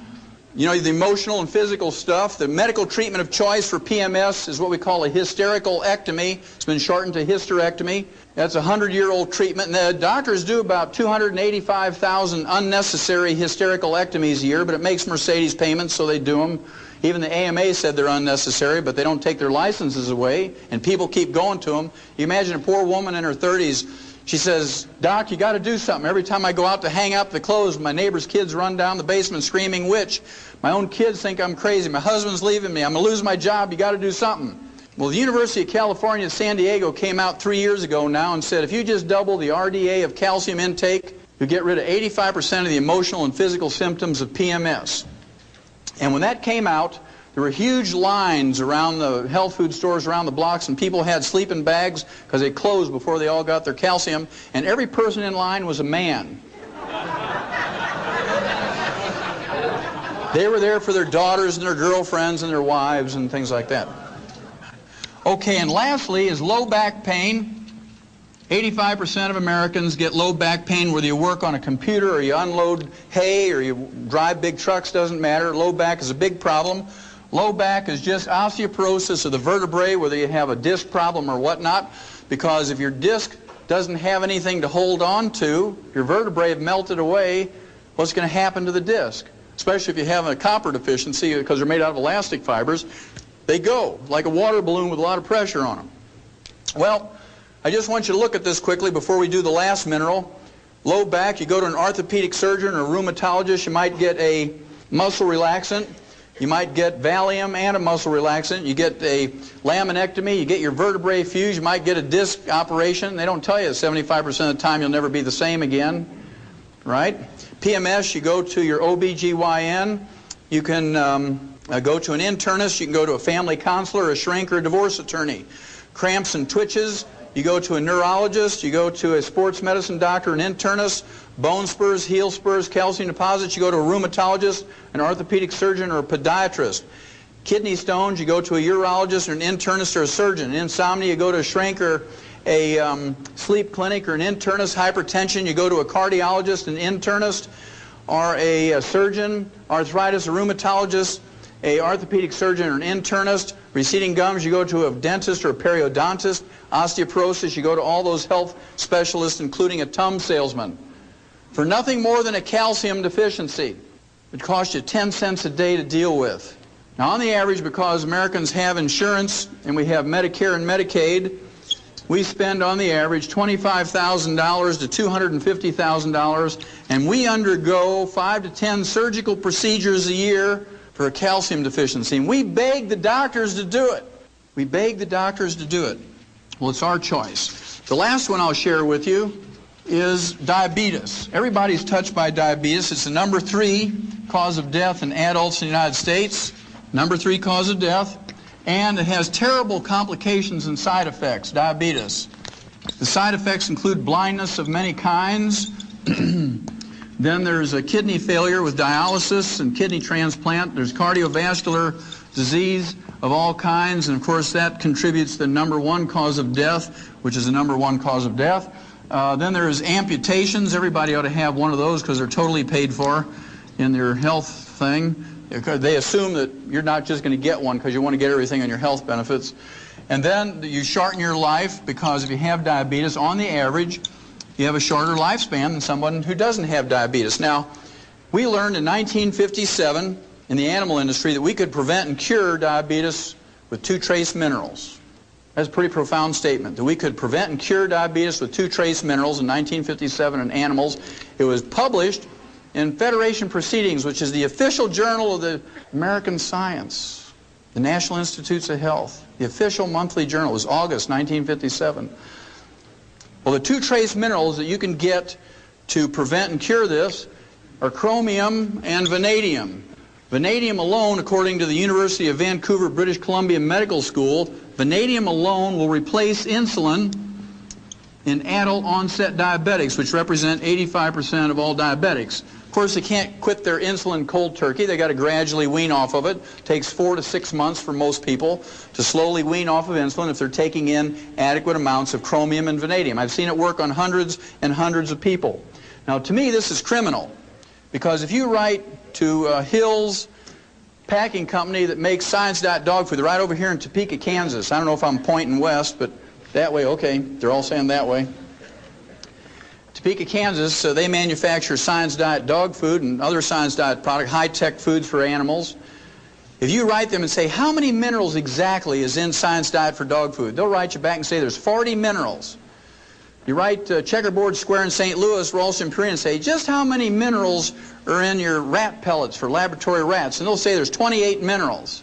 You know, the emotional and physical stuff. The medical treatment of choice for PMS is what we call a hysterical ectomy. It's been shortened to hysterectomy. That's a 100-year-old treatment. And the doctors do about 285,000 unnecessary hysterical ectomies a year, but it makes Mercedes payments, so they do them. Even the AMA said they're unnecessary, but they don't take their licenses away, and people keep going to them. You imagine a poor woman in her 30s. She says, Doc, you got to do something. Every time I go out to hang up the clothes, my neighbor's kids run down the basement screaming witch. My own kids think I'm crazy. My husband's leaving me. I'm going to lose my job. You got to do something. Well, the University of California, San Diego came out 3 years ago now and said if you just double the RDA of calcium intake, you get rid of 85% of the emotional and physical symptoms of PMS. And when that came out, there were huge lines around the health food stores around the blocks, and people had sleeping bags because they closed before they all got their calcium, and every person in line was a man. They were there for their daughters and their girlfriends and their wives and things like that. Okay, and lastly is low back pain. 85% of Americans get low back pain whether you work on a computer or you unload hay or you drive big trucks, doesn't matter. Low back is a big problem. Low back is just osteoporosis of the vertebrae, whether you have a disc problem or whatnot, because if your disc doesn't have anything to hold on to, your vertebrae have melted away, what's going to happen to the disc? Especially if you have a copper deficiency, because they're made out of elastic fibers, they go like a water balloon with a lot of pressure on them. Well, I just want you to look at this quickly before we do the last mineral. Low back, you go to an orthopedic surgeon or a rheumatologist, you might get a muscle relaxant. You might get Valium and a muscle relaxant. You get a laminectomy. You get your vertebrae fused. You might get a disc operation. They don't tell you 75% of the time you'll never be the same again, right? PMS, you go to your OBGYN. You can go to an internist. You can go to a family counselor, a shrink, or a divorce attorney. Cramps and twitches, you go to a neurologist. You go to a sports medicine doctor, an internist. Bone spurs, heel spurs, calcium deposits, you go to a rheumatologist, an orthopedic surgeon, or a podiatrist. Kidney stones, you go to a urologist or an internist or a surgeon. Insomnia, you go to a shrink or a sleep clinic or an internist. Hypertension, you go to a cardiologist, an internist, or a surgeon. Arthritis, a rheumatologist, a orthopedic surgeon or an internist. Receding gums, you go to a dentist or a periodontist. Osteoporosis, you go to all those health specialists, including a Tums salesman. For nothing more than a calcium deficiency. It costs you 10 cents a day to deal with. Now, on the average, because Americans have insurance and we have Medicare and Medicaid, we spend on the average $25,000 to $250,000, and we undergo 5 to 10 surgical procedures a year for a calcium deficiency. And we beg the doctors to do it. We beg the doctors to do it. Well, it's our choice. The last one I'll share with you is diabetes. Everybody's touched by diabetes. It's the number 3 cause of death in adults in the United States. Number 3 cause of death. And it has terrible complications and side effects, diabetes. The side effects include blindness of many kinds. Then there's a kidney failure with dialysis and kidney transplant. There's cardiovascular disease of all kinds. And of course that contributes to the number 1 cause of death, which is the number 1 cause of death. Then there's amputations. Everybody ought to have one of those because they're totally paid for in their health thing. They assume that you're not just going to get one because you want to get everything on your health benefits. And then you shorten your life because if you have diabetes, on the average, you have a shorter lifespan than someone who doesn't have diabetes. Now, we learned in 1957 in the animal industry that we could prevent and cure diabetes with 2 trace minerals. That's a pretty profound statement, that we could prevent and cure diabetes with 2 trace minerals in 1957 in animals. It was published in Federation Proceedings, which is the official journal of the American Science, the National Institutes of Health. The official monthly journal was August 1957. Well, the 2 trace minerals that you can get to prevent and cure this are chromium and vanadium. Vanadium alone, according to the University of Vancouver, British Columbia Medical School, vanadium alone will replace insulin in adult onset diabetics, which represent 85% of all diabetics. Of course, they can't quit their insulin cold turkey. They got to gradually wean off of it. It takes 4 to 6 months for most people to slowly wean off of insulin if they're taking in adequate amounts of chromium and vanadium. I've seen it work on hundreds and hundreds of people. Now, to me, this is criminal, because if you write to Hill's packing company that makes Science Diet dog food, they're right over here in Topeka, Kansas. I don't know if I'm pointing west, but that way, okay. They're all saying that way. Topeka, Kansas, they manufacture Science Diet dog food and other Science Diet product, high-tech foods for animals. If you write them and say, how many minerals exactly is in Science Diet for dog food? They'll write you back and say there's 40 minerals. You write Checkerboard Square in St. Louis, Ralston, Peoria, and say, just how many minerals are in your rat pellets for laboratory rats? And they'll say there's 28 minerals.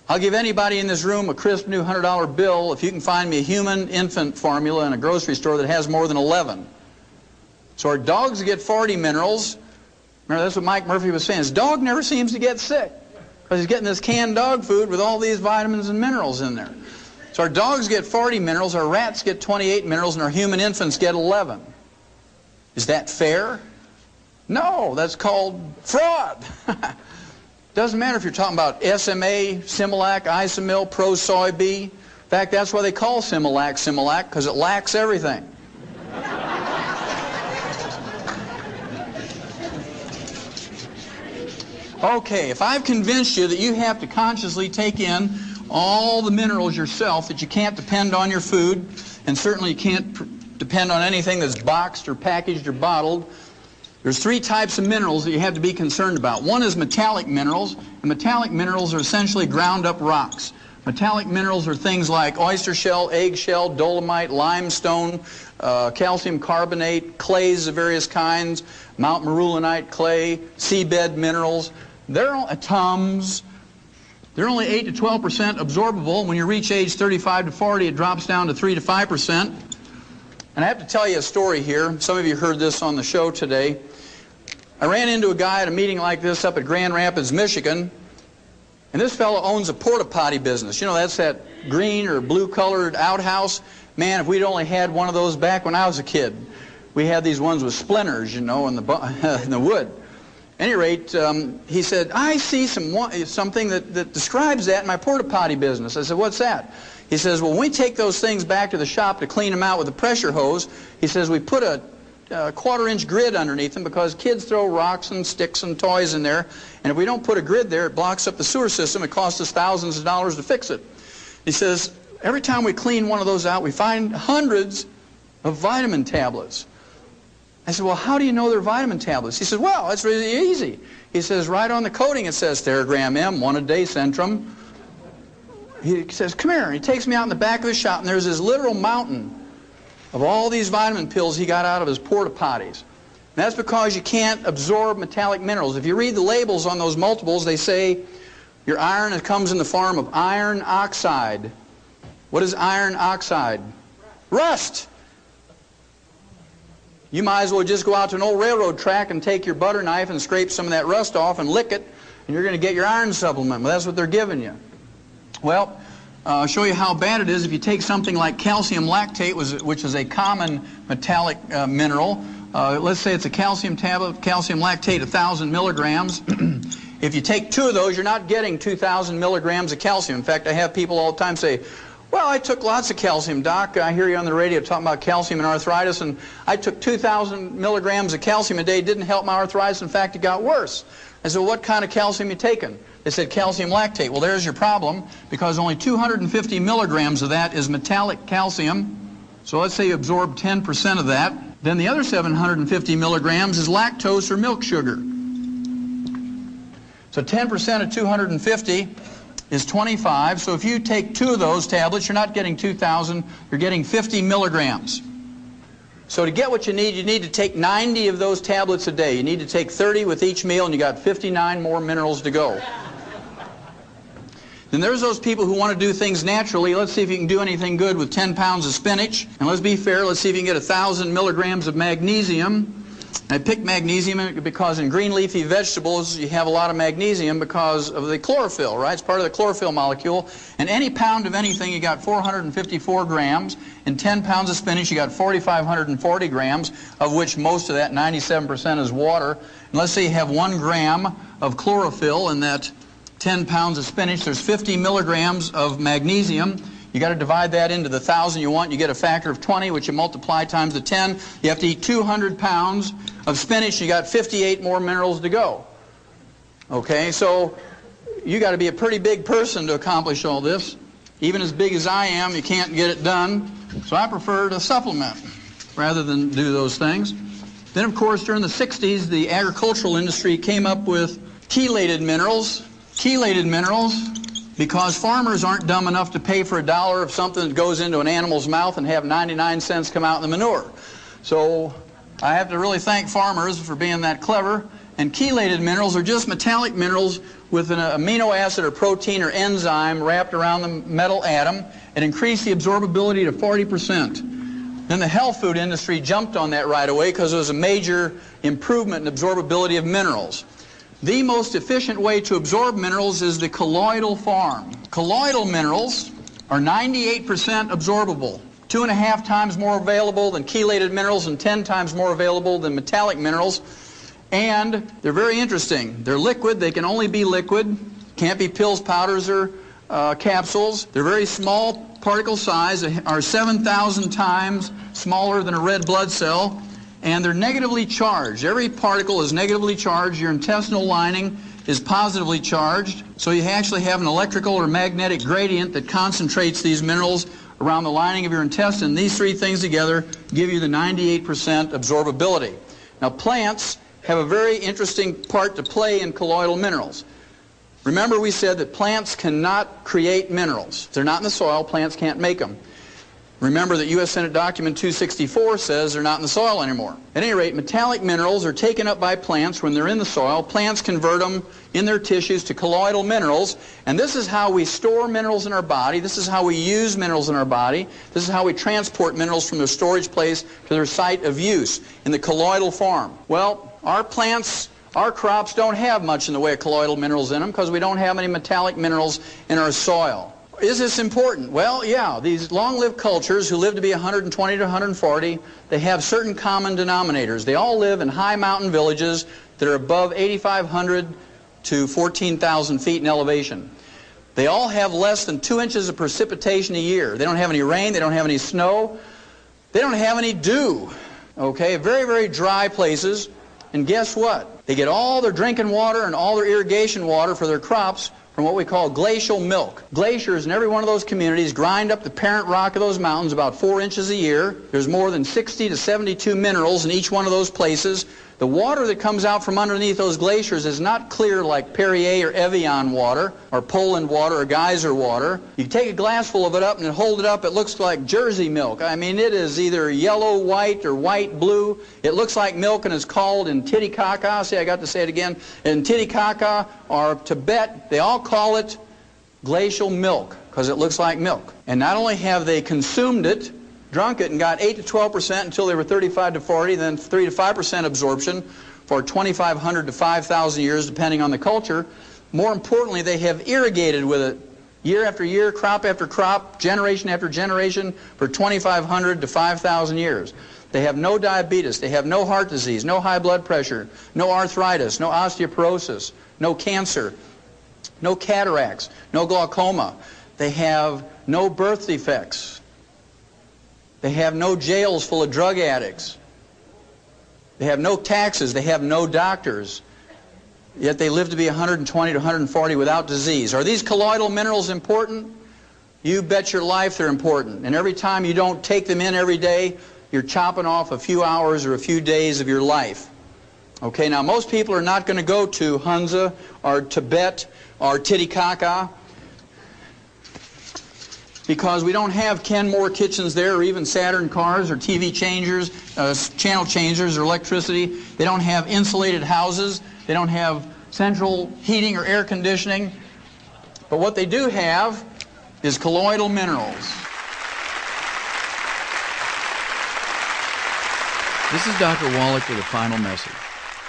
I'll give anybody in this room a crisp new $100 bill if you can find me a human infant formula in a grocery store that has more than 11. So our dogs get 40 minerals. Remember, that's what Mike Murphy was saying. His dog never seems to get sick because he's getting this canned dog food with all these vitamins and minerals in there. So our dogs get 40 minerals, our rats get 28 minerals, and our human infants get 11. Is that fair? No, that's called fraud. Doesn't matter if you're talking about SMA, Similac, Isomil, Pro Soy B. In fact, that's why they call Similac Similac, because it lacks everything. Okay, if I've convinced you that you have to consciously take in all the minerals yourself, that you can't depend on your food, and certainly you can't depend on anything that's boxed or packaged or bottled, there's 3 types of minerals that you have to be concerned about. One is metallic minerals, and metallic minerals are essentially ground up rocks. Metallic minerals are things like oyster shell, egg shell, dolomite, limestone, calcium carbonate, clays of various kinds, Mount Marulanite clay, seabed minerals. They're Tums. They're only 8 to 12% absorbable. When you reach age 35 to 40, it drops down to 3 to 5%. And I have to tell you a story here. Some of you heard this on the show today. I ran into a guy at a meeting like this up at Grand Rapids, Michigan, and this fellow owns a porta potty business. You know, that's that green or blue colored outhouse. Man, if we'd only had one of those back when I was a kid. We had these ones with splinters, you know, in the wood. At any rate, he said, I see something that describes that in my porta potty business. I said, what's that? He says, well, when we take those things back to the shop to clean them out with a pressure hose, he says, we put a 1/4-inch grid underneath them because kids throw rocks and sticks and toys in there, and if we don't put a grid there, it blocks up the sewer system. It costs us thousands of dollars to fix it. He says, every time we clean one of those out, we find hundreds of vitamin tablets. I said, well, how do you know they're vitamin tablets? He says, well, it's really easy. He says, right on the coating it says Theragram M, 1 a day Centrum. He says, come here. And he takes me out in the back of the shop, and there's this literal mountain of all these vitamin pills he got out of his porta potties. And that's because you can't absorb metallic minerals. If you read the labels on those multiples, they say your iron comes in the form of iron oxide. What is iron oxide? Rust. You might as well just go out to an old railroad track and take your butter knife and scrape some of that rust off and lick it, and you're going to get your iron supplement. Well, that's what they're giving you. Well, I'll show you how bad it is if you take something like calcium lactate, which is a common metallic mineral. Let's say it's a calcium tablet, calcium lactate, 1,000 milligrams. If you take 2 of those, you're not getting 2,000 milligrams of calcium. In fact, I have people all the time say, well, I took lots of calcium, Doc. I hear you on the radio talking about calcium and arthritis, and I took 2,000 milligrams of calcium a day. It didn't help my arthritis. In fact, it got worse. I said, well, what kind of calcium you taking? They said calcium lactate. Well, there's your problem, because only 250 milligrams of that is metallic calcium. So let's say you absorb 10% of that. Then the other 750 milligrams is lactose or milk sugar. So 10% of 250 is 25. So if you take 2 of those tablets, you're not getting 2,000, you're getting 50 milligrams. So to get what you need to take 90 of those tablets a day. You need to take 30 with each meal, and you got 59 more minerals to go. Then there's those people who want to do things naturally. Let's see if you can do anything good with 10 pounds of spinach. And let's be fair, let's see if you can get 1,000 milligrams of magnesium. I picked magnesium because in green leafy vegetables you have a lot of magnesium because of the chlorophyll, right? It's part of the chlorophyll molecule. And any pound of anything, you got 454 grams. In 10 pounds of spinach, you got 4,540 grams, of which most of that, 97%, is water. And let's say you have 1 gram of chlorophyll in that 10 pounds of spinach. There's 50 milligrams of magnesium. You got to divide that into the 1,000 you want. You get a factor of 20, which you multiply times the 10. You have to eat 200 pounds of spinach. You got 58 more minerals to go. Okay, so you got to be a pretty big person to accomplish all this. Even as big as I am, you can't get it done. So I prefer to supplement rather than do those things. Then, of course, during the 60s, the agricultural industry came up with chelated minerals. Chelated minerals, because farmers aren't dumb enough to pay for $1 of something that goes into an animal's mouth and have 99 cents come out in the manure. So I have to really thank farmers for being that clever. And chelated minerals are just metallic minerals with an amino acid or protein or enzyme wrapped around the metal atom and increase the absorbability to 40%. Then the health food industry jumped on that right away because it was a major improvement in absorbability of minerals. The most efficient way to absorb minerals is the colloidal form. Colloidal minerals are 98% absorbable, 2.5 times more available than chelated minerals and 10 times more available than metallic minerals. And they're very interesting. They're liquid. They can only be liquid. Can't be pills, powders, or capsules. They're very small particle size, are 7,000 times smaller than a red blood cell. And they're negatively charged. Every particle is negatively charged. Your intestinal lining is positively charged. So you actually have an electrical or magnetic gradient that concentrates these minerals around the lining of your intestine. These three things together give you the 98% absorbability. Now, plants have a very interesting part to play in colloidal minerals. Remember, we said that plants cannot create minerals. If they're not in the soil, plants can't make them. Remember that U.S. Senate Document 264 says they're not in the soil anymore. At any rate, metallic minerals are taken up by plants when they're in the soil. Plants convert them in their tissues to colloidal minerals, and this is how we store minerals in our body. This is how we use minerals in our body. This is how we transport minerals from their storage place to their site of use in the colloidal form. Well, our plants, our crops don't have much in the way of colloidal minerals in them because we don't have any metallic minerals in our soil. Is this important? Well, yeah. These long-lived cultures who live to be 120 to 140, they have certain common denominators. They all live in high mountain villages that are above 8,500 to 14,000 feet in elevation. They all have less than 2 inches of precipitation a year. They don't have any rain. They don't have any snow. They don't have any dew. Okay? Very, very dry places. And guess what? They get all their drinking water and all their irrigation water for their crops from what we call glacial milk. Glaciers in every one of those communities grind up the parent rock of those mountains about 4 inches a year. There's more than 60 to 72 minerals in each one of those places. The water that comes out from underneath those glaciers is not clear like Perrier or Evian water or Poland water or geyser water. You take a glass full of it up and hold it up, it looks like Jersey milk. I mean, it is either yellow, white, or white, blue. It looks like milk and is called in Titicaca, see, I got to say it again, in Titicaca or Tibet, they all call it glacial milk because it looks like milk. And not only have they consumed it, drunk it, and got 8 to 12% until they were 35 to 40, then 3 to 5% absorption for 2,500 to 5,000 years, depending on the culture. More importantly, they have irrigated with it year after year, crop after crop, generation after generation for 2,500 to 5,000 years. They have no diabetes, they have no heart disease, no high blood pressure, no arthritis, no osteoporosis, no cancer, no cataracts, no glaucoma. They have no birth defects. They have no jails full of drug addicts. They have no taxes. They have no doctors. Yet they live to be 120 to 140 without disease. Are these colloidal minerals important? You bet your life they're important. And every time you don't take them in every day, you're chopping off a few hours or a few days of your life. Okay, now most people are not going to go to Hunza or Tibet or Titicaca because we don't have Kenmore kitchens there or even Saturn cars or TV changers, channel changers or electricity. They don't have insulated houses. They don't have central heating or air conditioning. But what they do have is colloidal minerals. This is Dr. Wallach with a final message.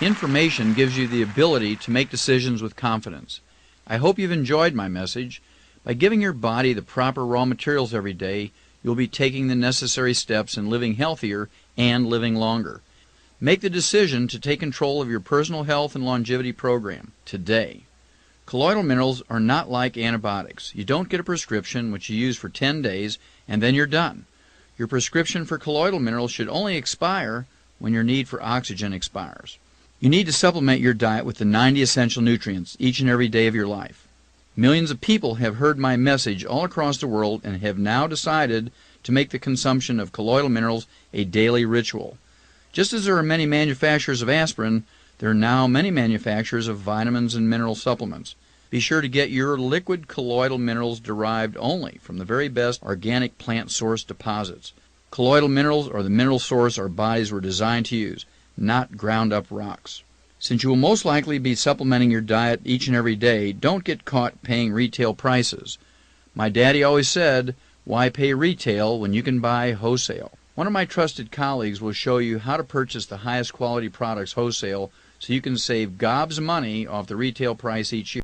Information gives you the ability to make decisions with confidence. I hope you've enjoyed my message. By giving your body the proper raw materials every day, you'll be taking the necessary steps in living healthier and living longer. Make the decision to take control of your personal health and longevity program today. Colloidal minerals are not like antibiotics. You don't get a prescription which you use for 10 days and then you're done. Your prescription for colloidal minerals should only expire when your need for oxygen expires. You need to supplement your diet with the 90 essential nutrients each and every day of your life. Millions of people have heard my message all across the world and have now decided to make the consumption of colloidal minerals a daily ritual. Just as there are many manufacturers of aspirin, there are now many manufacturers of vitamins and mineral supplements. Be sure to get your liquid colloidal minerals derived only from the very best organic plant source deposits. Colloidal minerals are the mineral source our bodies were designed to use, not ground up rocks. Since you will most likely be supplementing your diet each and every day, don't get caught paying retail prices. My daddy always said, why pay retail when you can buy wholesale? One of my trusted colleagues will show you how to purchase the highest quality products wholesale so you can save gobs of money off the retail price each year.